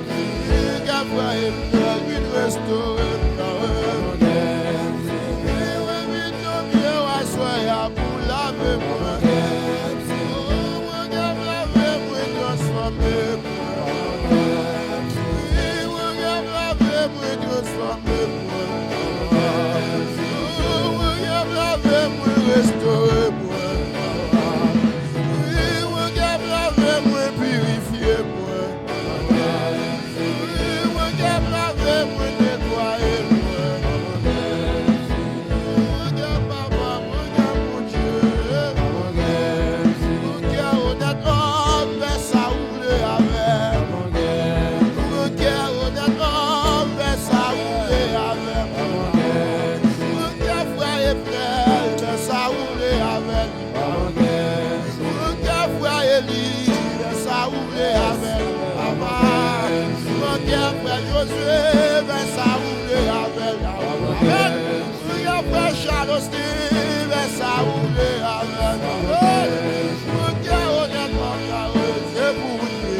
S2: Seigneur, qui a fait une restaurer Yahweh, qu'aime Seigneur, oui, vite ton bien, à soi, pour laver moi, qu'aime Seigneur, moi qui a lavé moi, transformer moi, qu'aime Seigneur, moi qui a lavé moi, transformer moi, qu'aime Seieur, moi qui a lavé moi, restaurer moi, moi qui a lavé moi, purifier moi, moi qui a lavé moi, nettoyer moi, moi qui a papa, moi qui a mon Dieu, moi qui a honnête homme, mais ça ouvre avec, moi qui a honnête homme, mais ça ouvre avec, moi qui a frère et frère, mais ça ouvre avec, moi qui a frère Élie, mais ça ouvre avec, papa, moi qui a frère Josué, mais ça ouvre avec, amen, moi qui a frère Charles, mais ça ouvre avec, amen, moi qui a honnête homme, c'est pour lui,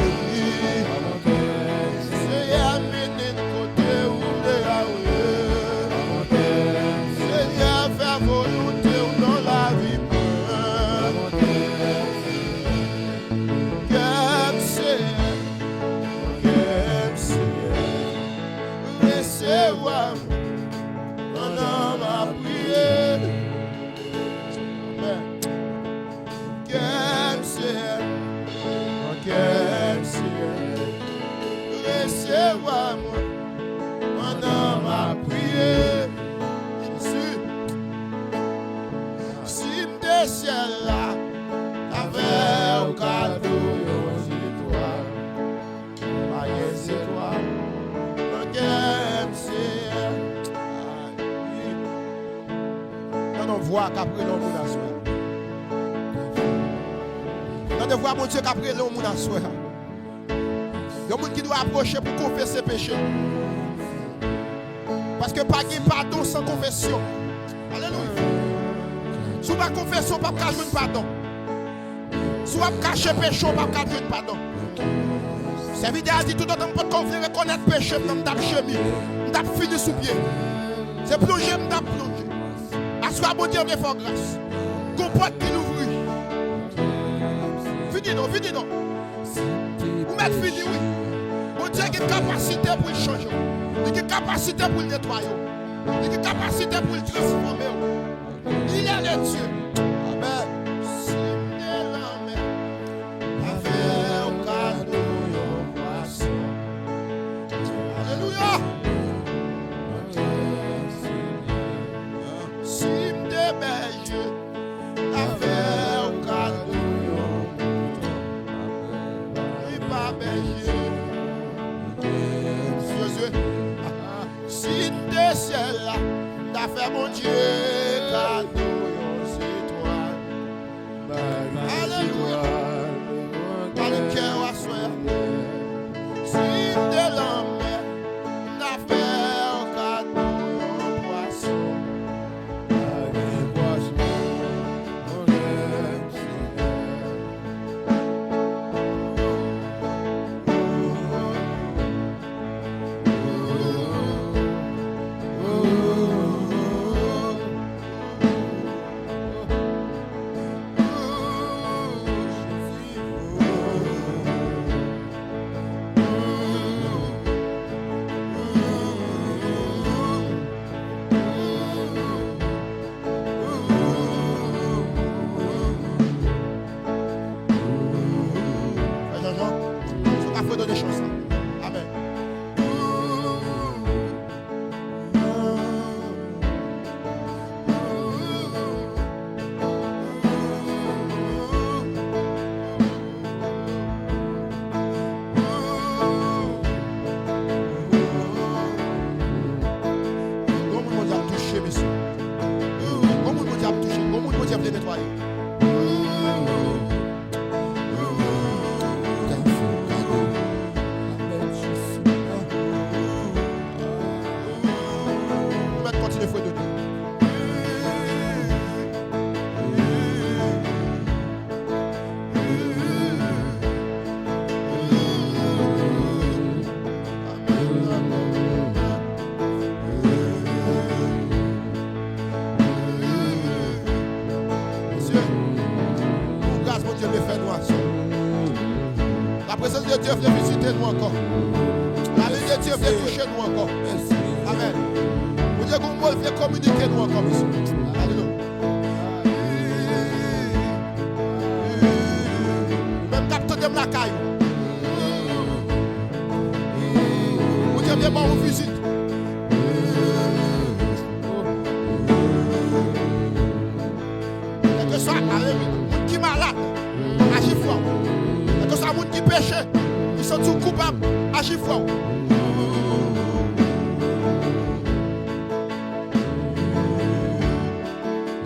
S2: Seigneur, mène côté ouvre Yahweh, Seigneur, fais volonté dans la vie, qu'aime Seigneur, qu'aime Seigneur, recevoir mon âme a prié, amen, qu'aime Seigneur, qu'aime Seigneur, recevoir mon âme a prié, Jésus, si m'te ciel là, avec au cadeau, c'est toi, c'est toi, qu'aime Seigneur. Non, non, voix qu'après l'homme la soirée. de voir mon Dieu qu'après le monde à soi. Il y a des gens qui doivent approcher pour confesser péché. Parce que pas de pardon sans confession. Alléluia. Si vous ne confessez pas, vous ne pouvez pas pardon. Si vous cachez péché, vous ne pouvez pas pardon. C'est vidéo dit tout le temps que vous voulez reconnaître péché, vous avez chemin, vous avez fini sous pied. C'est plonger, vous avez plongé. Parce que bon Dieu me fait grâce. Comporte qui l'ouvre. Fini non, fini non. Vous mettez fini, oui. Bon Dieu a une capacité pour le changer. Il a une capacité pour le nettoyer. Il a une capacité pour le transformer. Il est le Dieu. Amen. Alléluia. Sim de berger, avec un cadeau. Il pas berger. Sim de ciel, t'as fait mon Dieu cadeau, c'est toi. Alléluia. Dans le cœur à soi. Sim de l'homme, t'as fait un cadeau, un poisson. La présence de Dieu vient visiter nous encore. La vie de Dieu vient toucher nous encore. Amen. Vous Dieu qu'on vient communiquer nous encore. Alléluia. Même capteur de la caille. Vous Dieu vient vous visite. Et que ça, alléluia. Qui est malade, agit fort. Et que ça, monde qui péché, ils sont tous coupables, agit fort.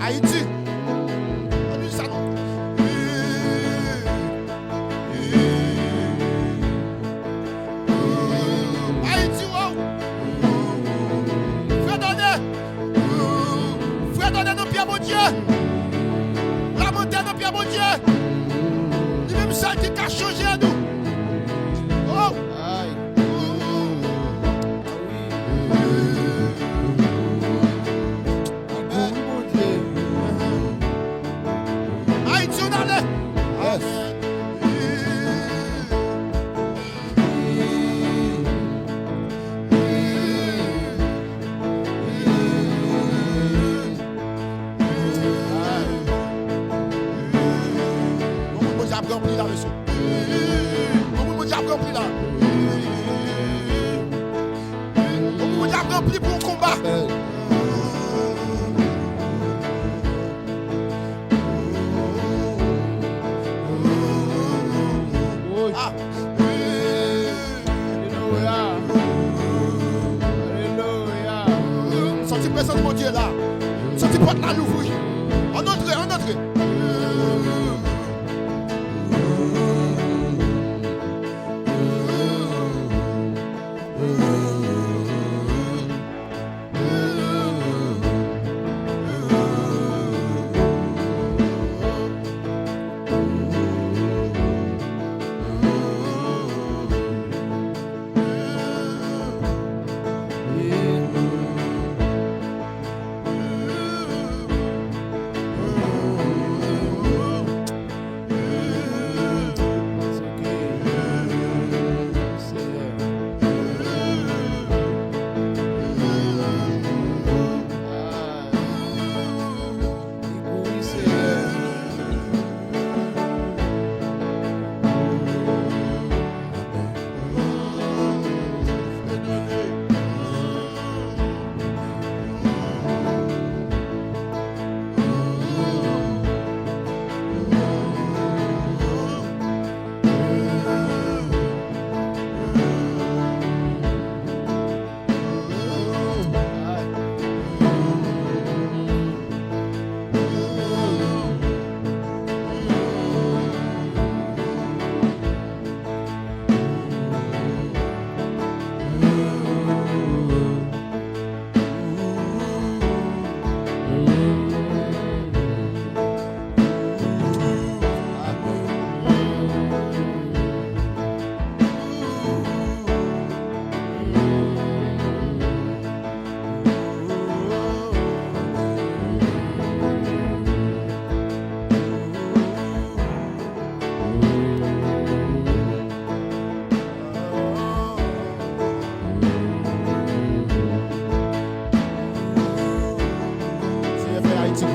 S2: Haïti, on dit ça non. Haïti, wow. Frère donné nos pieds, mon Dieu. La montagne nos pieds, mon Dieu. Il même ça qui a changé à nous. Oh! Haïti, on allait. Rempli là, monsieur. Comment vous avez rempli là? Comment vous avez rempli pour le combat? Ah. Alléluia. Senti présence de mon Dieu là. Senti porte là l'ouvrir. En entrée, en entrée.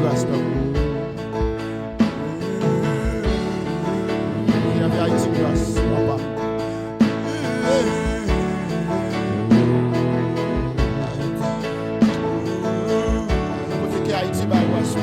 S2: grâce. Il y avait Haïti grâce, papa. Pour que Haïti va grâce.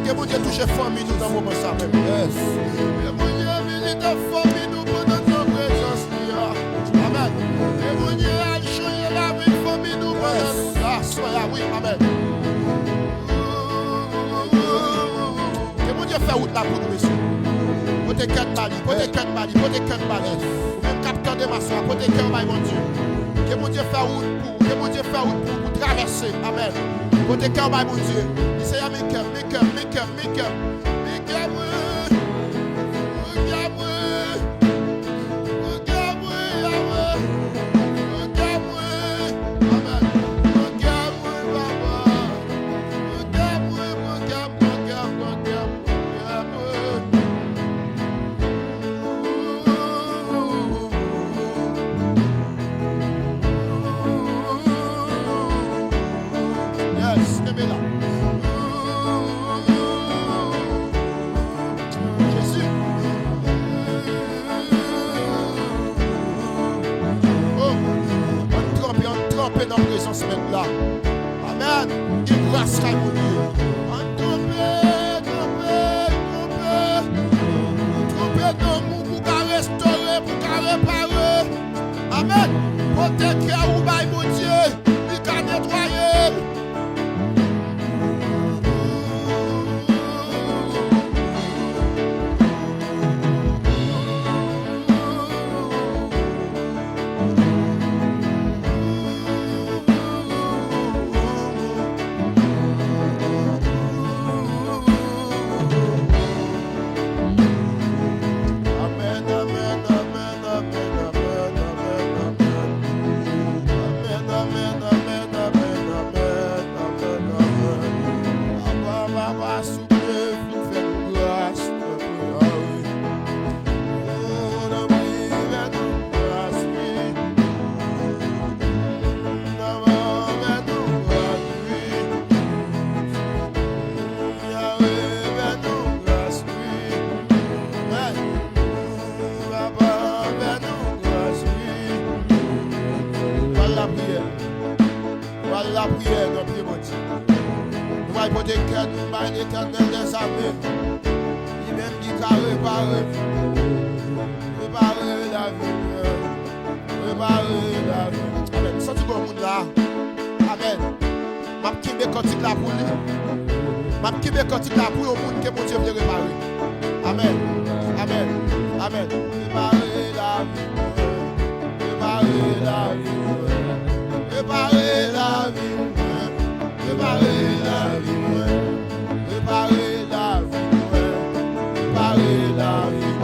S2: Que mon Dieu touche famille nous dans le moment ça même. Que mon Dieu visite famille nous pendant notre présence. Amen. Que mon Dieu a changé la vie de famille nous pendant la soirée. Oui, amen. Que mon Dieu fait route là pour nous, messieurs. Pour tes cœurs Mali, pour tes cœurs Mali, pour tes cœurs Mali. Même capteur de ma soie, pour tes cœurs Mali, mon Dieu. Que mon Dieu fait route pour, que mon Dieu fait route pour traverser. Amen. Pour tes cœurs Mali, mon Dieu. Say I'm make up. Yes, give me that. Dans la présence maintenant. Amen. Il grâce à mon Dieu. Trompé dans mon pour restaurer, pour réparer. Amen. Pour te créer ou bail mon Dieu. Il t'a nettoyé. La prière, notre Dieu, mon Dieu. Nous allons porter cœur, nous allons l'éternel des armées. Il même qui a réparé la vie. Réparer la vie. Amen. Senti comme monde là. Amen. Ma qui me cantique là pour lui. Ma qui me cantique là pour le monde que mon Dieu vient réparer. Amen. Amen. Amen. Réparer la vie. Réparer la vie. Réparer la vie. Réparer la vie, réparer la vie, réparer la vie,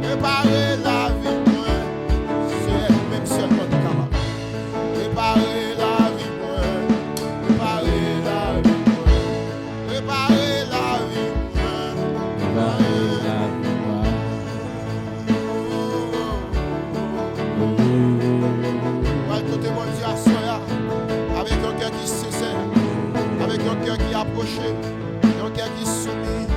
S2: réparer la vie, c'est même seulement capable. Réparer la vie, réparer la vie, réparer la vie, réparer la vie. va côté mon Dieu à soya, avec un cœur qui se sincère, avec un cœur qui est approché, un cœur qui est soumis.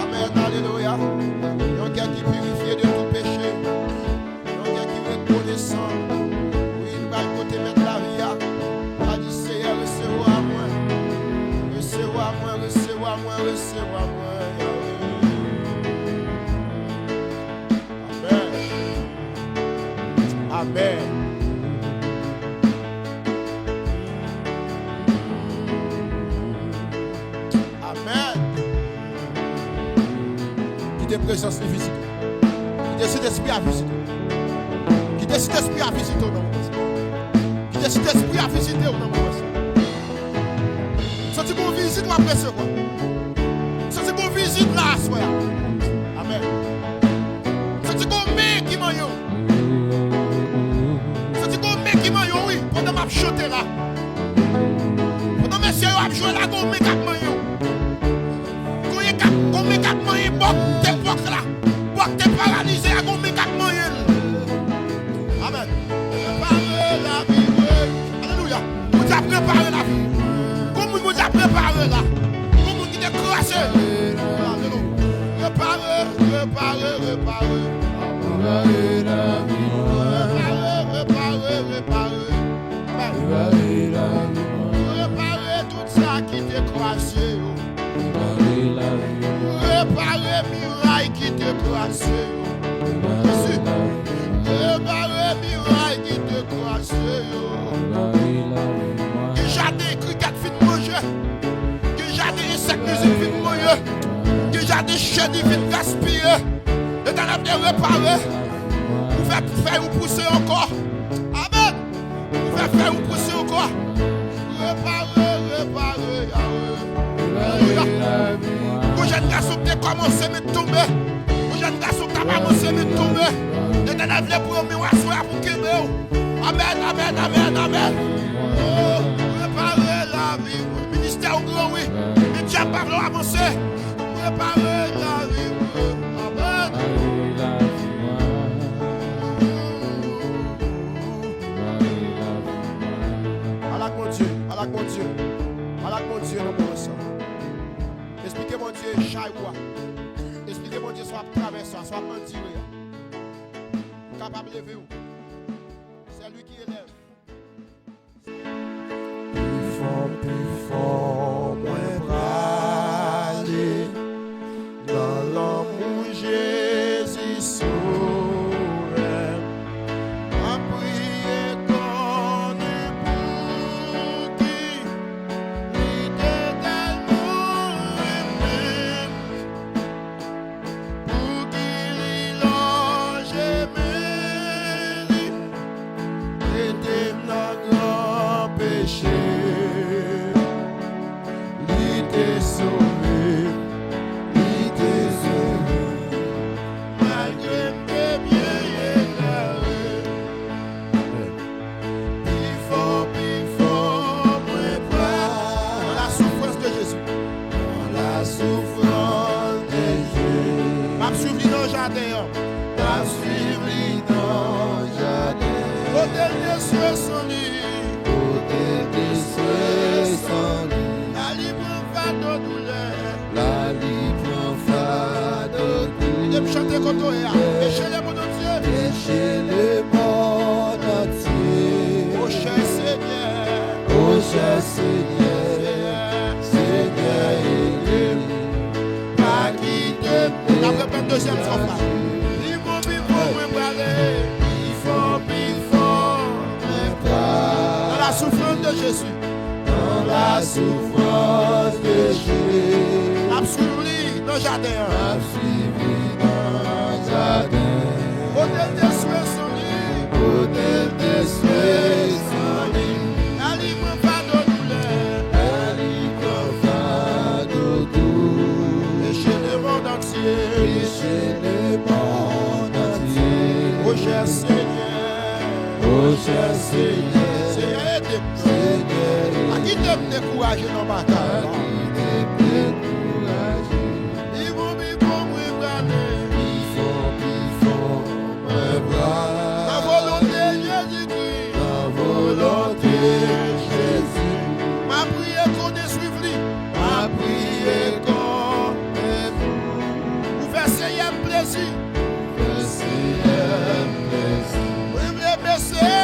S2: Amen, alléluia. Un cœur qui est purifié de tout péché, un cœur qui est reconnaissant. Oui, il va côté mettre la vie. Il a dit Seigneur, recevez-moi, recevez-moi, recevez-moi, recevez-moi. Amen. Amen. Qui te présence visite. Qui décide d'esprit à visiter. Qui décide d'esprit à visiter au nom de Jésus. Qui décide d'esprit à visiter au nom de Jésus. Si tu veux visiter, tu vas recevoir. Si tu veux visiter là, sois. Amen. Si tu veux mettre qui m'a oui, pendant que je chante là. Pendant que monsieur a joué là, on met 4 maillots. On met 4 maillots, t'es là. T'es paralysé, on met 4 maillots. Amen. Préparez la vie. Alléluia. Vous avez préparé la vie. Comment vous avez préparé là? Comment vous êtes crassé? Alléluia. Préparez. Réparer tout ça qui t'est croisé. Réparer miraille qui t'est croisé. Réparer miraille qui t'est croisé. Déjà des criquettes fin de manger. Déjà des insectes fin de manger. Déjà des chenilles fin de gaspiller. Et t'en as bien réparé. Pour faire ou pousser encore. Amen. Pour faire ou pousser encore. Réparer. Pour jeune garçon qui a commencé à me tomber. Pour jeune garçon qui a commencé à me tomber. Et t'en as bien pour me rassurer pour qu'il me. Amen. Réparer la vie. Ministère au grand, oui. Et Dieu parle avancé. Réparer la vie. Amen. Malak mon Dieu, nous commençons. Expliquez mon Dieu, chaïwa. Expliquez mon Dieu, soit traversant, soit mentir. Capable de lever. C'est lui qui élève. Plus fort, moins braler. Dans l'amour, Jésus sauve.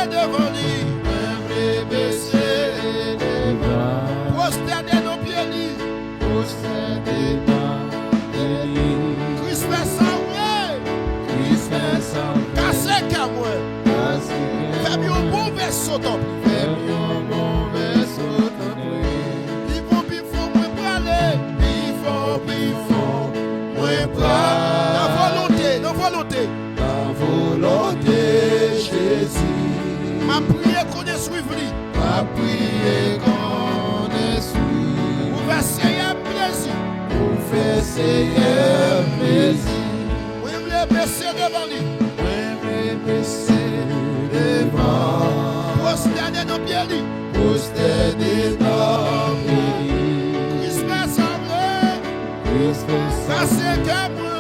S2: devant lui. Moi baisser devant. Prosterner nos pieds lui. Prosterner nos pieds lui. Christ fait sauver. Christ fait sauver. Casser qu'à moi. Fais-moi un bon vaisseau d'homme. Fais-moi un bon vaisseau d'homme. Bifon, moi praler. Bifon, moi praler. La volonté. Jésus. Ma prière qu'on est suivi. Ma prière qu'on est suivi. Pour faire Seigneur plaisir. Pour faire Seigneur plaisir. Oui, me baisser devant lui. Oui, me baisser devant. Prosterner nos pieds lui. Prosterner nos pieds. Christ fait sauver. Christ fait sauver. Casser qu'à moi.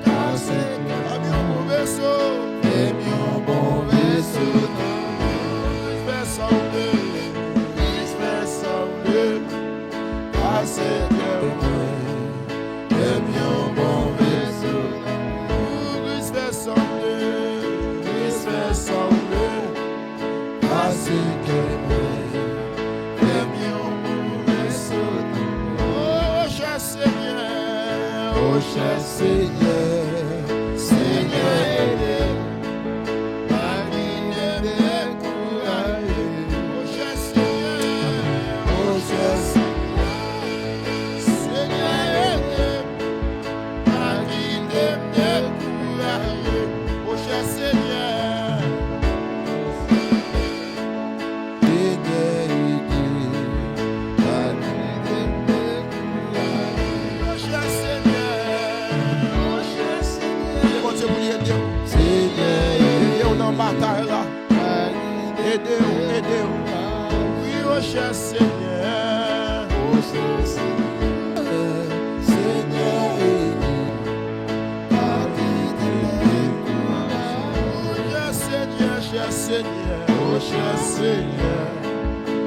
S2: Casser qu'à mon vaisseau. Et mon bon vaisseau. Christ fait sauver. Christ fait sauver. Casser qu'à moi. Et mon bon vaisseau. Christ fait sauver. Christ fait sauver. Casser qu'à moi. Et mon bon vaisseau. Oh, cher Seigneur. Oh, cher Seigneur. Seigneur. Aidez-nous. Oui, oh cher Seigneur. Oh cher Seigneur. Seigneur, aidez-nous. Cher Seigneur. Oh cher Seigneur.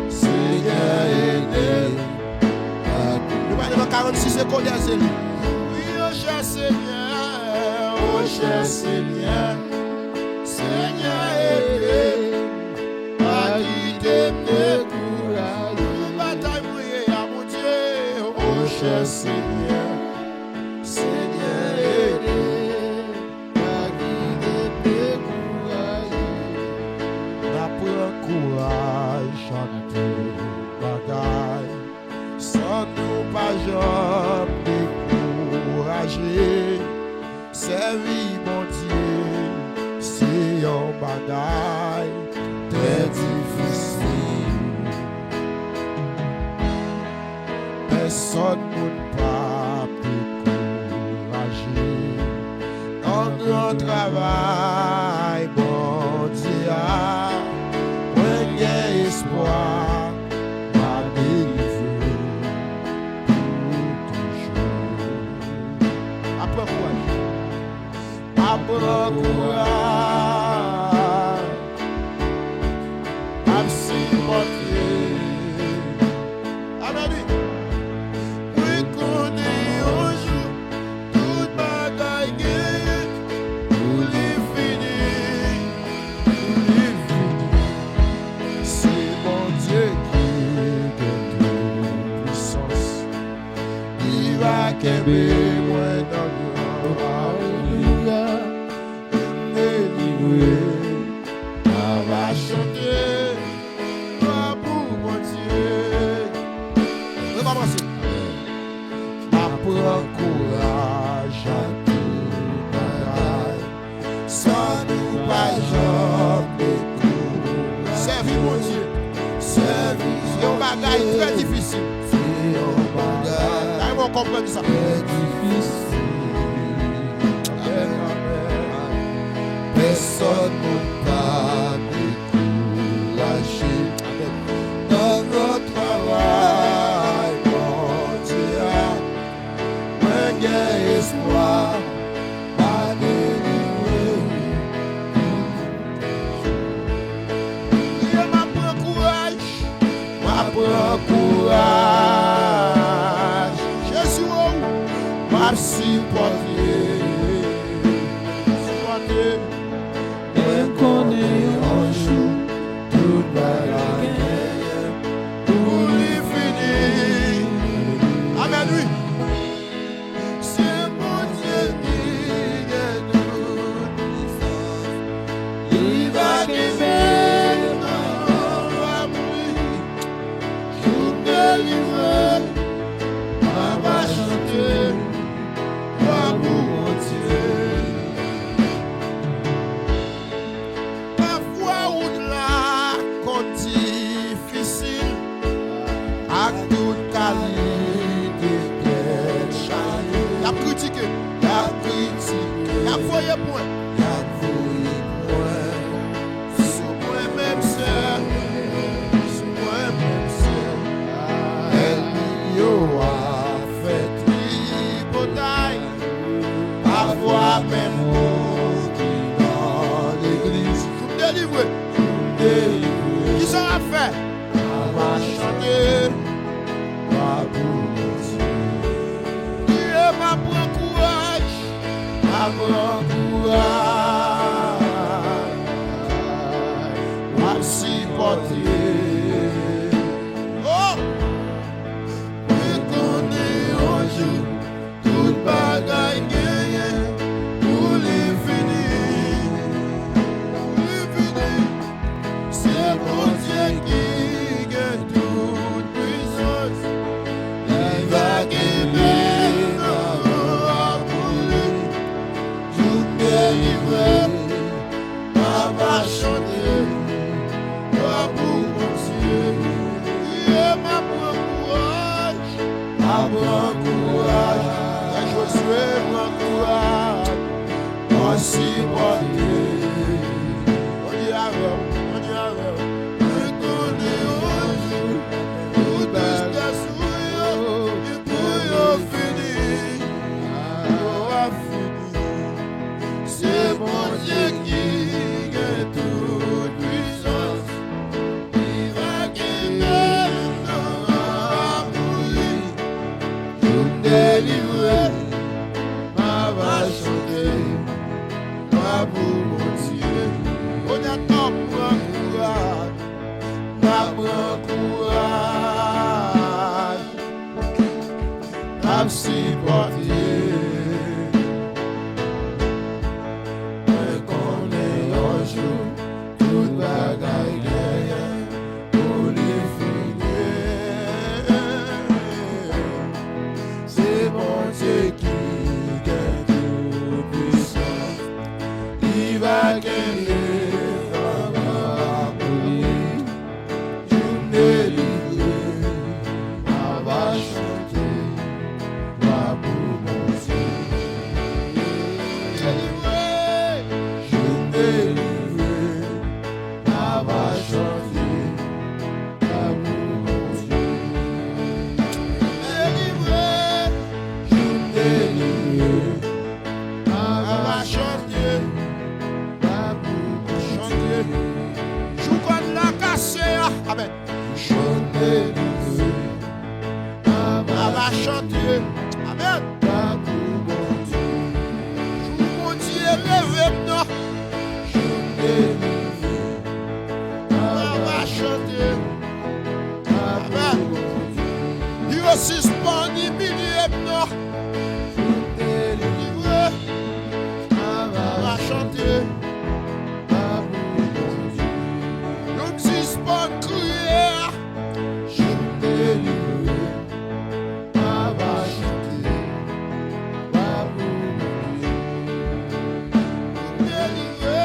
S2: Seigneur, aidez-nous. Nous allons dans 46 secondes. Oui, oh cher Seigneur. Oh cher Seigneur. Seigneur, aidez-nous. Cher Seigneur, Seigneur, aidez, ma guide, découragez. N'apprends courage en tout bagaille, sans nous pas jamais décourager. Servir mon Dieu, c'est un bagaille très difficile. Personne ne peut pas décourager. Dans notre travail, bon Dieu, point d'espoir, ma délivrer pour toujours. Après courage. Après courage. Merci mon Dieu. Amen. Très difficile. On comprend ça. Personne ne va décourager dans notre travail, mon Dieu. Un gain espoir, pas délivrer. Il m'a pris courage, Jésus, m'a supporté. Qu'on est en jour, point. Sous moi-même seul. Sous moi-même seul. Elle a fait bataille. Parfois même dans l'église. Vous me délivrez. Qui ça a fait? On va chanter. Dieu m'a pris courage. M'a pris courage. M'a supporté. Oh! Et qu'on est un jour. Toute bagaille gagne. Pour les finir. Pour les finir. C'est mon Dieu qui gagne toute puissance. Il va gagner pour lui. Tout délivré. Va chanter. Va pour mon Dieu. Dieu m'a pris courage. M'a pris courage. Josué m'a courage. Moi si bon Dieu. On dit avec. Je connais un jour. Tout est souillé. Et pour finir. C'est mon Dieu qui gagne toute puissance. Il va gagner pour lui. Tout délivré. Ma va chanter. Ma pour mon Dieu. On attend pour un courage. Ma pour un courage. Ma supporter. Toute bagaille gagne pour les finir. C'est mon Dieu qui gagne toute puissance. Il va gagner pour lui. Tout délivré. Va chanter. Va pour mon Dieu. Délivré. Délivré. Va chanter. Va pour mon Dieu. Délivré. Délivré. Va chanter. Va pour chanter. Joue comme la cassée. Amen. Chanter. Va chanter. Amen. Va pour mon Dieu. Joue mon Dieu, lève-moi. Va chanter. Amen. Il va suspendre millième. Délivré. Va chanter. Donc suspend crier. Délivré. Va chanter. Délivré.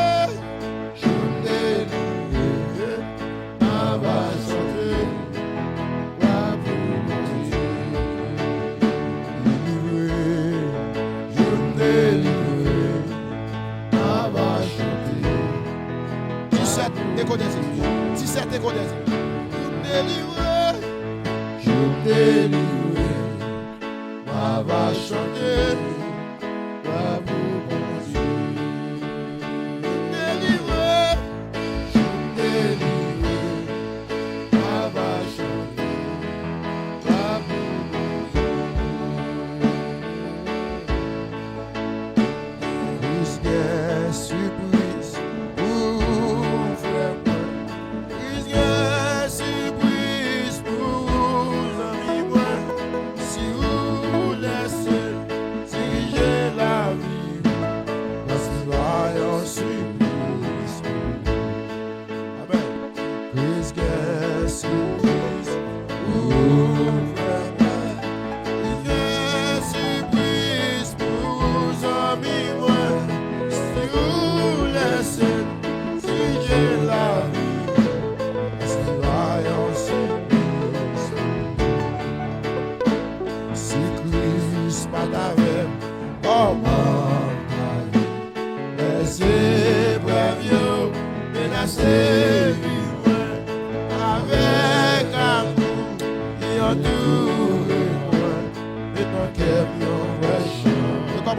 S2: Délivré, va chanter, va pour mon Dieu. Délivré, délivré, va chanter, va pour mon Dieu. Risquer surprise pour frère, risquer surprise pour amis, si vous laissez.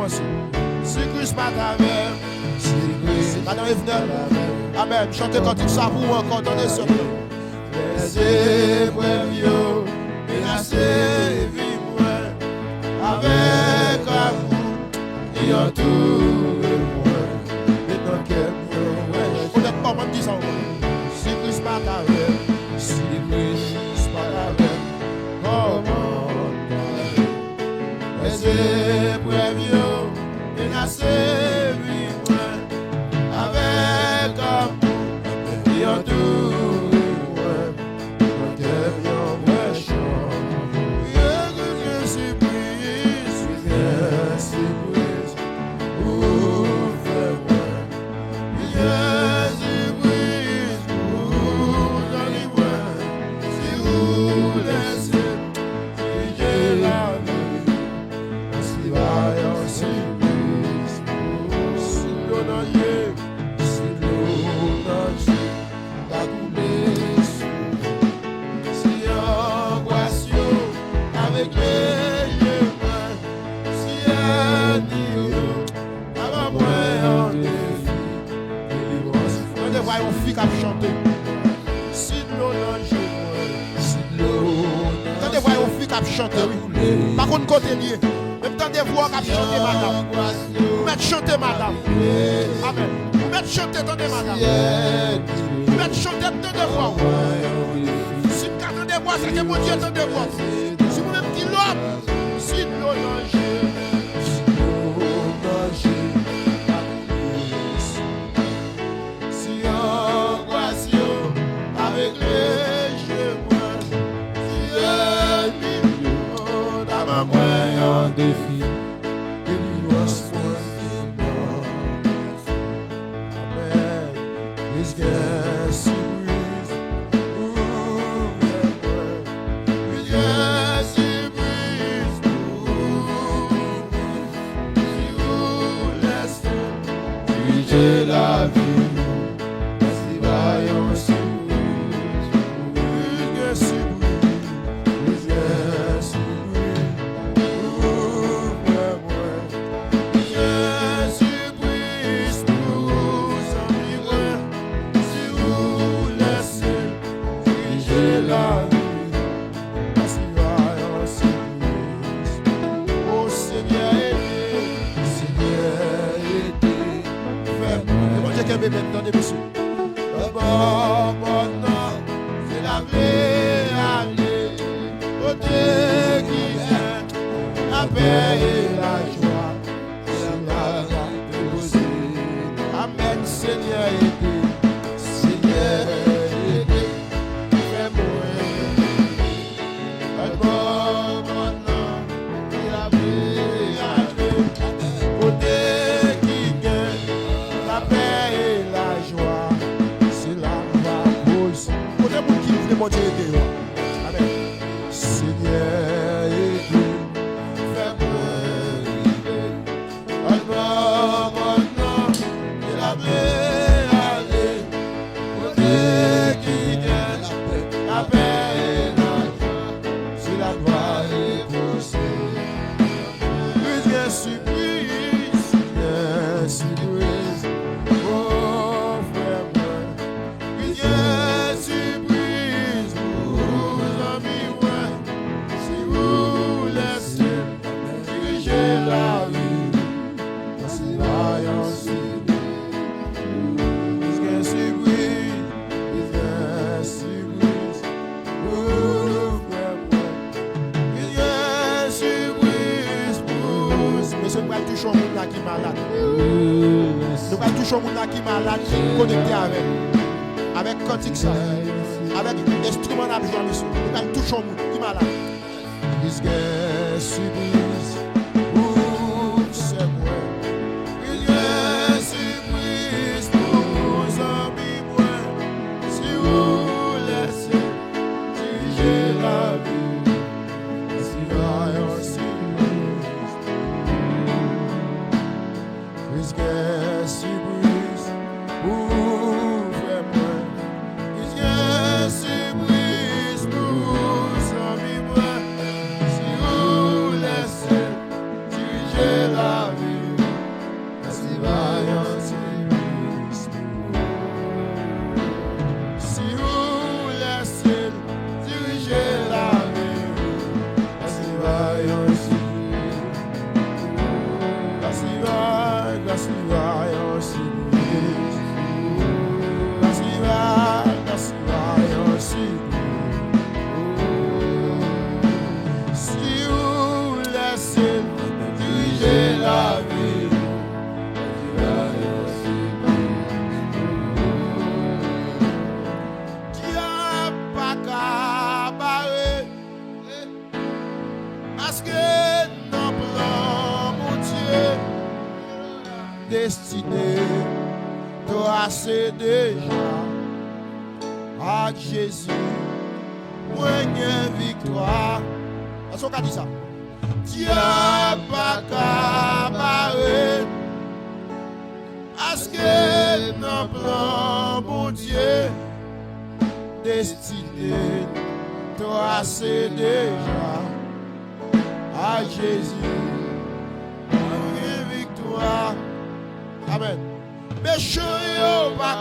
S2: avancé. Si Christ pas travers, si Christ, madame Evenel, amen. Chantez quand il s'avoue encore, donnez ce nom. Les épreuves, menacées, vie-moi, avec amour, et en tout, et dans quel mot, honnêtement, moi, je dis ça, si Christ pas travers, si Christ pas travers, comment les épreuves, menacées, vie-moi, avec amour, et en tout. Par contre, côté lié, même temps des voix qui chanter, madame. Vous mettez chanter, madame. Amen. Vous mettez chanter, attendez, madame. Vous mettez chanter, attendez voix. Si vous attendez voix, c'est que mon Dieu attendez voix. Si vous même qui l'homme, si l'eau danger, si angoisse avec les cheveux. Un défi, Amen. His gas breeze, his gas breeze, j'ai la vie, si vaillant si attendez, monsieur. D'abord, maintenant, c'est la vie, aller, côté qui est la paix et la joie. C'est la joie de poser. Amen, Seigneur, aidez. Seigneur, aidez. Fais-moi. D'abord, maintenant, c'est la vie, aller, côté qui est la paix. Mon Dieu, aidez-moi. Amen. Seigneur, aidez. Fais-moi aider. Alors maintenant, il a bien allé. Côté qui gagne la paix et la joie. Si la gloire est poussée. Plus bien surprise, bien surprise. Oh, frère-moi. Plus bien surprise. La vie, c'est vaillant, c'est surprise, surprise, monsieur, nous allons toucher un monde qui est malade. Nous allons toucher un monde qui est malade, connecté avec cantique ça, avec instrument d'abjouer, monsieur. Nous allons toucher un monde qui est malade. Surprise. Si destinée, toi c'est déjà à Jésus, moi une victoire. Est-ce qu'on a dit ça? Dieu pas camarade, parce que non plan bon Dieu, destiné, toi c'est déjà à Jésus, une victoire. Amen. Méchant yo pas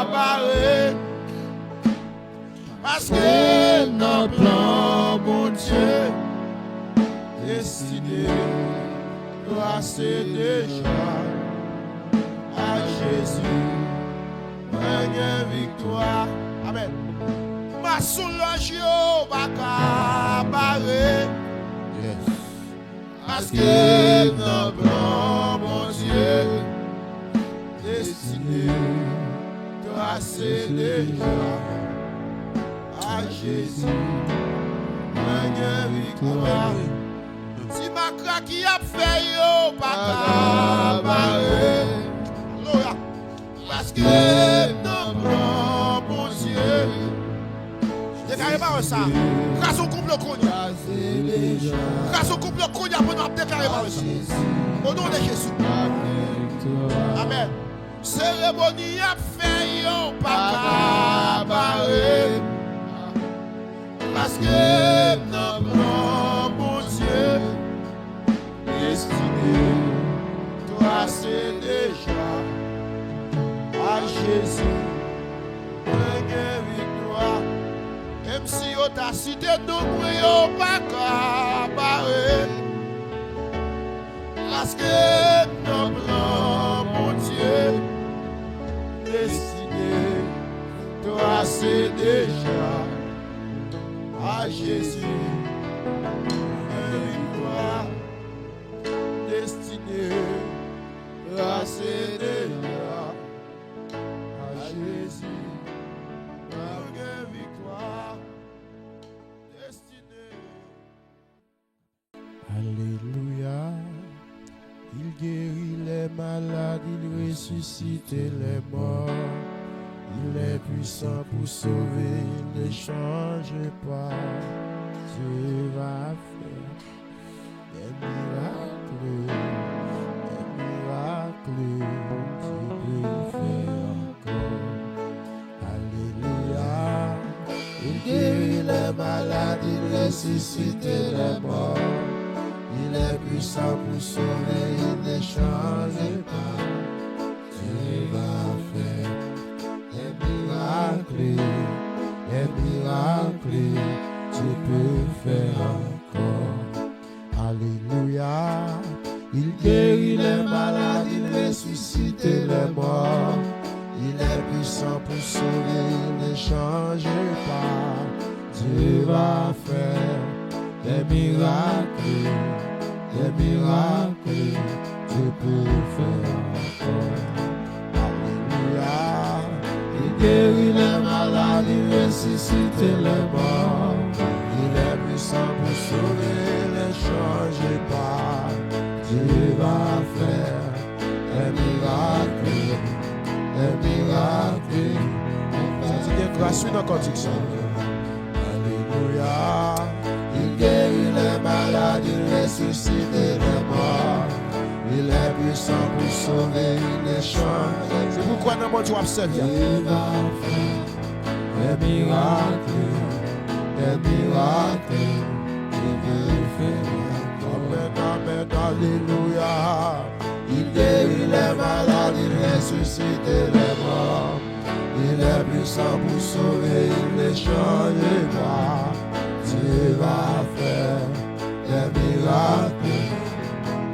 S2: camarade, parce que non plan bon Dieu, destiné, toi c'est déjà à Jésus, une victoire. Amen. Ma soulage yo pas cabaret, parce que non plan mon Dieu, destiné, toi c'est déjà à Jésus, une victoire. Si ma craque qui a fait yo pas cabaret, parce que non prend bon Dieu. Déclarez pas ça. Grâce au couple Konya. Grâce au couple Konya pour nous déclarer pas ça. Au nom de Jésus. Amen. Cérémonie a fait yo pas cabaret, parce que non prend bon Dieu, destiné, toi c'est déjà à Jésus, une victoire. Même si on t'a cité nous, on pas cabaret, parce que non prend bon Dieu, destiné, toi c'est déjà à Jésus, une victoire. Destiné, toi c'est déjà à Jésus, une victoire. Destiné.
S3: Alléluia. Il guérit les malades, il ressuscite les morts. Il est puissant pour sauver, il ne change pas. Dieu va faire des miracles, Dieu peut faire encore. Alléluia. Il guérit les malades, il ressuscite les morts. Il est puissant pour sauver, il ne change pas. Dieu va faire des miracles, Dieu peut faire encore. Alléluia. Il guérit les malades, il ressuscite les morts. Il est puissant pour sauver, il ne change pas. Dieu va faire des miracles, Dieu peut faire encore. Alléluia. Il guérit les malades, il ressuscite les morts. Il est puissant pour sauver, ne change pas. Dieu va faire des miracles,
S2: Ça dit que grâce dans condition.
S3: Alléluia. Il guérit les malades, il ressuscite les morts. Il est puissant pour sauver, il ne change.
S2: C'est pourquoi nous avons observé.
S3: Il va faire des miracles, il veut faire. Amen, amen, alléluia. Il guérit les malades, il ressuscite les morts. Il est puissant pour sauver, il ne change pas. Dieu va faire des miracles,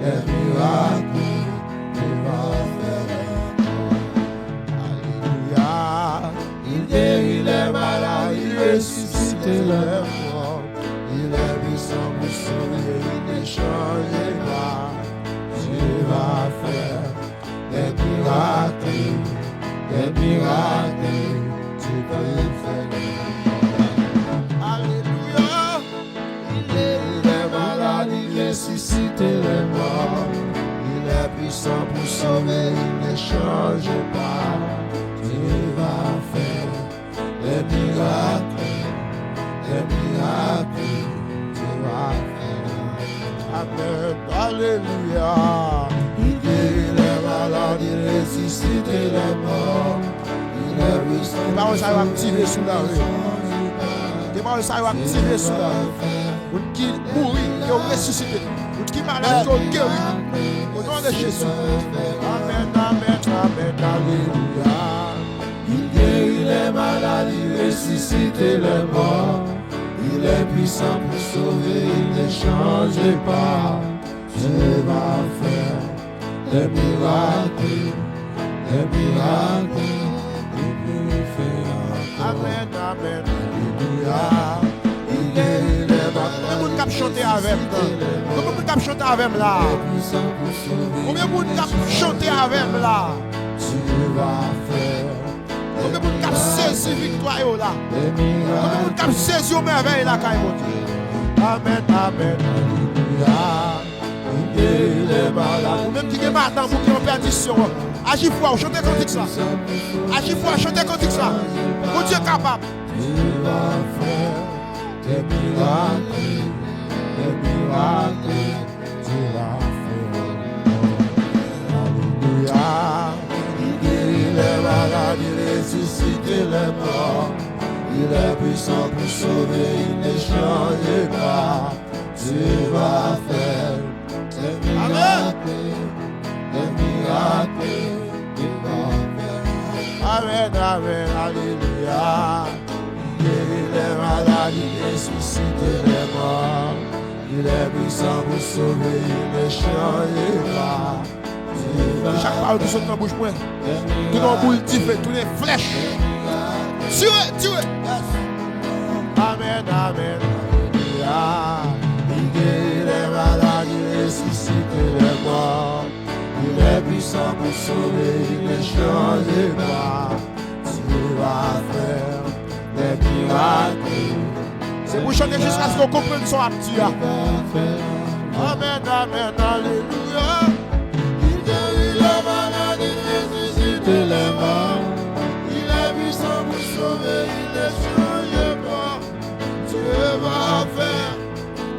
S3: il va faire. Alléluia. Il guérit les malades, il ressuscite les morts. Il est puissant pour sauver, il ne change pas. Dieu va faire des miracles, Dieu peut faire.
S2: Alléluia.
S3: Il guérit les malades, il ressuscite les morts. Il est puissant pour sauver, change pas. Tu vas faire des miracles, tu vas faire. Amen, alléluia. Il guérit les malades, il ressuscite les morts. Il est puissant.
S2: Les paroles ça va activer sous la rue. Les paroles ça va activer sous la rue. Vous qui mourir, qui ont ressuscité. Vous qui malade, qui ont guéri. Au nom de Jésus.
S3: Amen, amen, amen, alléluia. Il guérit les malades, il ressuscite les morts. Il est puissant pour sauver, il ne change pas. Tu vas faire des miracles, il peut faire. Amen, amen, alléluia. Il guérit les malades.
S2: Combien de monde qui chanter avec moi? Combien de monde qui chanter avec moi là? Combien de monde qui chanter avec moi là?
S3: Tu vas faire.
S2: Combien de monde qui saisi victoire là? Combien de monde qui saisi au merveille là quand il
S3: Amen, amen, alléluia. Il guérit les malades.
S2: ou même qui est maintenant pour qui ont perdition. Agis fort, chantez cantique ça. Agis fort, chantez cantique ça. Mon Dieu est capable.
S3: Tu vas faire des miracles, tu vas faire. Alléluia. Il guérit les malades, il ressuscite les morts. Il est puissant pour sauver, il ne change pas. Tu vas faire des miracles, tu vas faire. Amen, amen, alléluia. Il guérit les malades, il ressuscite les morts. Il est puissant pour sauver, il ne change pas.
S2: Chaque parole qui saute dans la bouche, tout le boule tifé, toutes les flèches. Tirez.
S3: Amen, amen, alléluia. Il guérit les malades, il ressuscite les morts. Il est puissant pour sauver, il ne change pas. Tu vas faire des miracles.
S2: C'est pour chanter jusqu'à ce qu'on comprenne son petit.
S3: Amen, amen, alléluia. Il guérit les malades, il ressuscite les morts. Il est puissant pour sauver, il ne change pas. Tu vas faire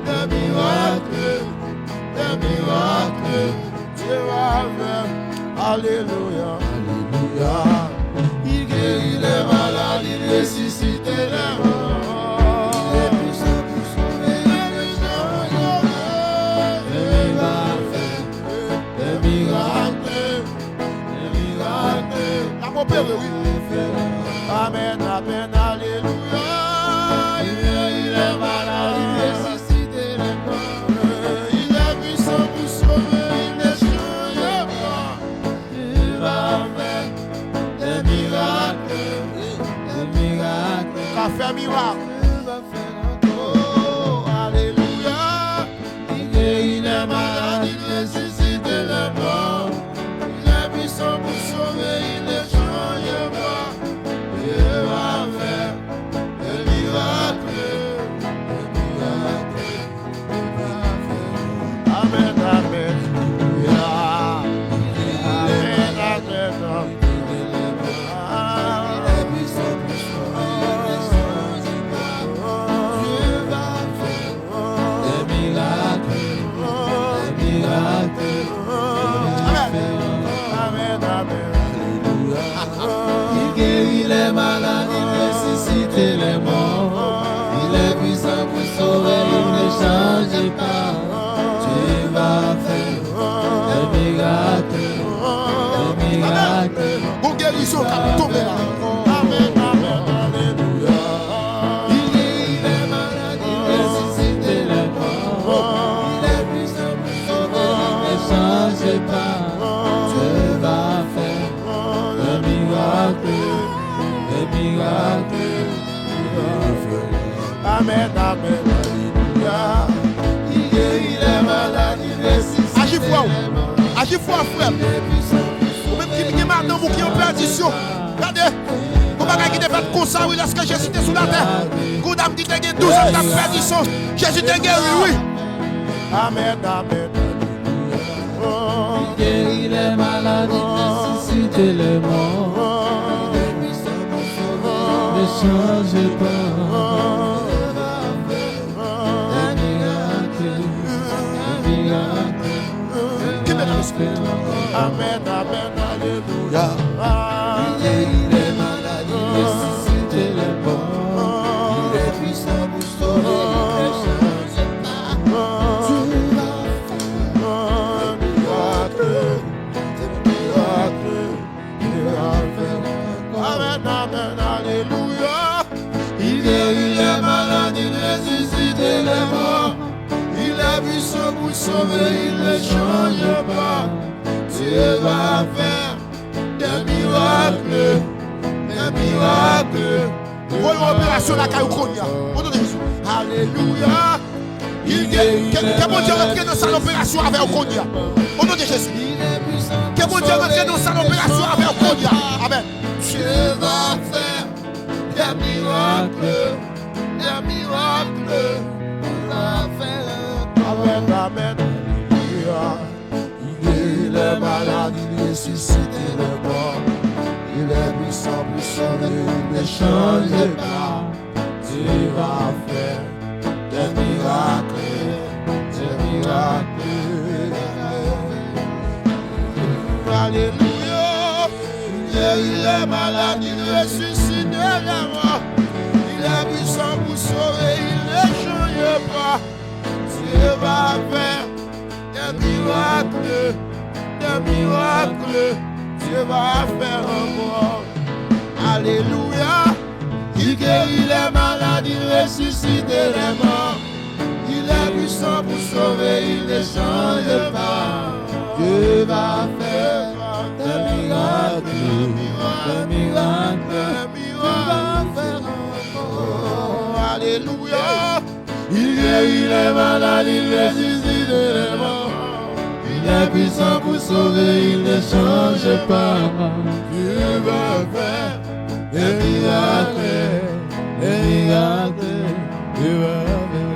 S3: des miracles, tu vas faire. Alléluia, alléluia. Il guérit les malades, il ressuscite les morts. Il est puissant pour sauver, il ne change pas. Il va faire des miracles,
S2: La mon père, oui.
S3: Amen, amen, alléluia. Il guérit les malades, il ressuscite les morts. Il est puissant pour sauver, il ne change pas. Il va faire des miracles,
S2: Ça fait miracle.
S3: il va faire encore. Alléluia. Il guérit les malades, il ressuscite les morts. Il est puissant pour sauver, il ne change pas. Il va faire des miracles, Amen, amen. Amen, amen. Amen, amen. Il guérit les malades, il ressuscite les morts. Il est puissant pour sauver, il ne change pas. Tu vas faire des miracles,
S2: Bon guérison qui a tombé là.
S3: Amen, amen, alléluia. Il guérit les malades, il ressuscite les morts. Il est puissant pour sauver, il ne change pas. Tu vas faire des miracles, Amen, amen, alléluia. Il guérit les malades, il ressuscite
S2: Agis fort.
S3: les morts.
S2: Agis fort, frère.
S3: Il est puissant pour
S2: Ou même qui est maintenant, vous qui ont perdition. Regardez. Comment qui est fait comme ça, oui, lorsque Jésus était sous la terre. Coup d'âme qui était 12 ans de perdition. Jésus était guéri, oui.
S3: Amen, amen, alléluia. Il guérit les malades, il ressuscite
S4: ressusciter les morts. Ne changez pas.
S3: Amen, amen, alléluia.
S4: Il est malade, il ressuscite les morts. Il est puissant pour sauver, il ne change pas. Tu vas faire
S3: Amen, amen, alléluia.
S4: Il guérit les malades, il ressuscite les morts.
S3: Il est puissant pour sauver, il ne change pas. Dieu va faire des miracles, des miracles. Voyons l'opération la Caïoukonia. Au nom de Jésus. Alléluia. Il guérit. Quel bon Dieu rentre dans sa opération avec Okonia. Au nom de Jésus. Quel bon Dieu rentre dans sa opération avec Okonia. Amen. Dieu va faire des miracles, des miracles. Il va faire. Amen, amen. Il guérit les malades, il ressuscite les morts. Il est puissant pour sauver, il ne change pas. Dieu va faire des miracles, des miracles. Alléluia. Il guérit les malades, il ressuscite les morts. Il est puissant pour sauver, il ne change pas. Dieu va faire des miracles, des miracles. Dieu va faire encore. Alléluia. Il guérit les malades, il ressuscite les morts. Il est puissant pour sauver, il ne change pas. Dieu va faire des miracles, des miracles. Dieu va faire encore. Alléluia. Il guérit les malades, il ressuscite les morts. Il est puissant pour sauver, il ne change pas. Dieu va faire des miracles, des miracles. Dieu va faire.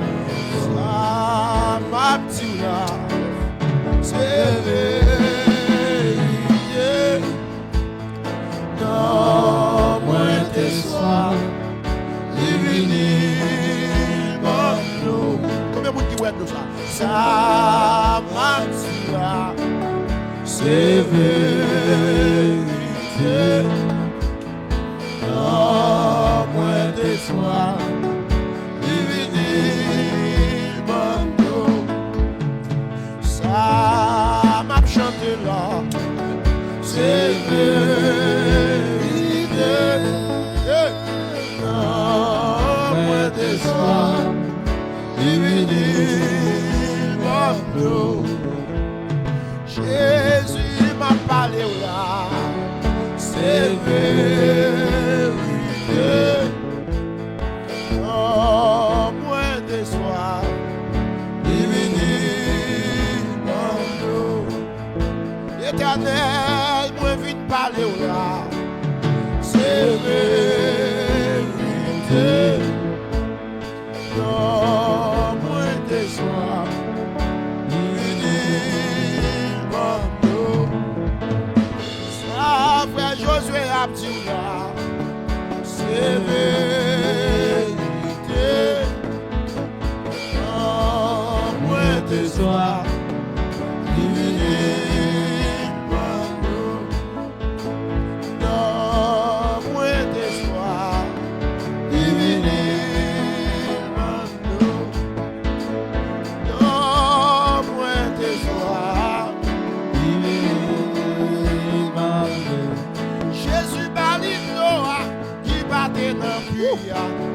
S3: Ah, ma petite, c'est vérité. Non, moins tes soirs, divinité. Combien de monde qui voit tout ça? Ça m'attire, c'est vérité. Non, moins tes soirs, divinité, bando. Ça m'a chanté là, c'est vérité. Non, moins tes soirs. Jésus m'a parlé là, c'est vérité. Oh, moins de soir, Éternel, moi vite parler là, c'est vérité. Non, moins de soir, ça frère Josué a dit là, c'est vérité. Non, moins de soir,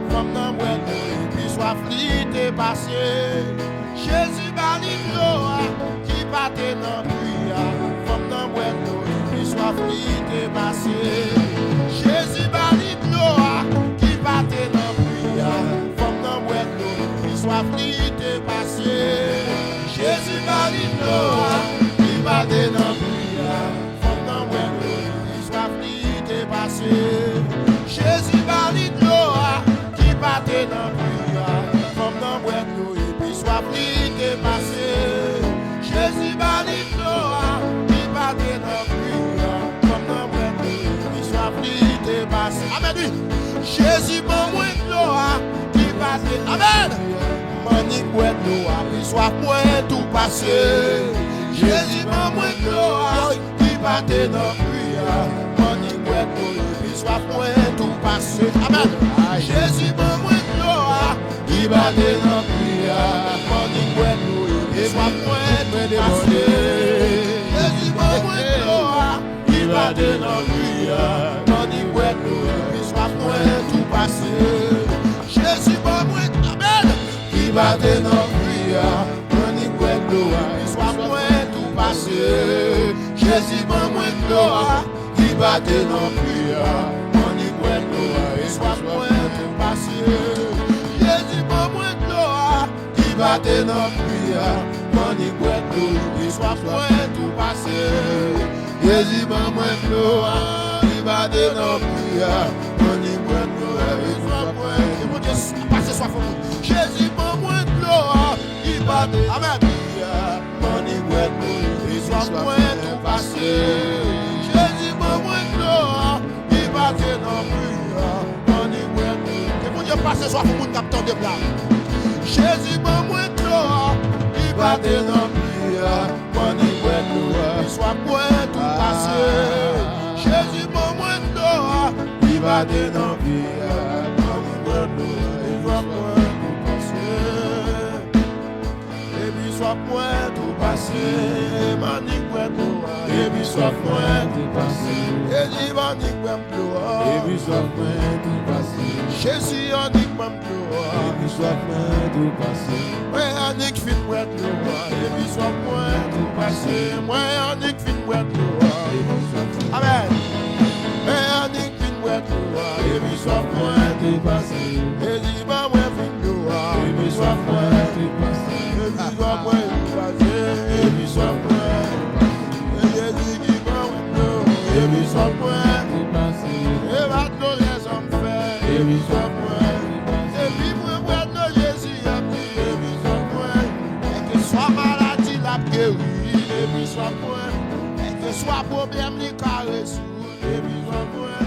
S3: comme dans moi, puis soit flité passé. Jésus banit l'eau qui battait dans le puits, comme dans moi, puis soit flité passé. Jésus banit l'eau qui battait dans le puits, comme dans moi, puis soit flité passé. Jésus banit l'eau qui battait dans le puits, comme dans moi, puis soit flité passé. Jésus banit l'eau qui battait dans le puits, comme dans le l'eau et puis soit flité passé. Jésus banit l'eau qui battait dans le puits, comme dans le
S2: Jésus m'a moins gloire qui passe. Amen. Mani quoi gloire, puis soit point tout passé. Jésus m'a moins gloire qui batte dans prière. Mani quoi gloire, puis soit point tout passé. Amen. Jésus m'a moins gloire qui batte dans prière. Mani quoi gloire, puis soit point tout passé. Jésus m'a moins gloire qui batte dans prière. Mani quoi gloire, puis soit point tout passé. Jésus m'a moins amen. Qui batte dans prière. Mani quoi gloire, puis soit point tout passé. Jésus m'a moins gloire qui batte dans prière. Mani quoi gloire, puis soit point tout passé. Jésus m'a moins gloire qui batte dans prière. Mani quoi gloire, puis soit point tout passé. Jésus m'a moins gloire qui batte dans prière. Mani quoi gloire, puis soit point. Et mon Dieu, passez soit fort. Jésus m'a moins gloire qui batte. Amen. Mani quoi gloire, puis soit point tout passé. Jésus m'a moins gloire qui batte dans prière. Mani quoi gloire. Et mon Dieu, passez soit fort pour capteur de blanc. Jésus m'a moins gloire qui batte dans prière. Mani quoi gloire, puis soit point tout passé. Jésus m'a moins gloire qui batte dans prière. Mani quoi gloire, puis soit point tout passé. Et puis soit point tout passé. Mani quoi gloire, et puis soit point tout passé. Et dit mani quoi gloire, et puis soit point tout passé. Jésus en dit quoi gloire, et puis soit point tout passé. Moi en dit fin quoi gloire, et puis soit point tout passé. Moi en dit fin quoi gloire, et puis soit point. Amen. Moi en dit fin quoi gloire, et puis soit point tout passé. Et dit bah moi fin gloire, et puis soit point tout passé. Et puis soit point tout passé. Et puis soit point. Et Jésus qui va moi gloire, et puis soit point tout passé. Et maintenant les hommes fait, et puis soit point. Et puis moi maintenant Jésus a dit, et puis soit point. Et que soit maladie la guéri, et puis soit point. Et que soit problème les carrés sous, et puis soit point.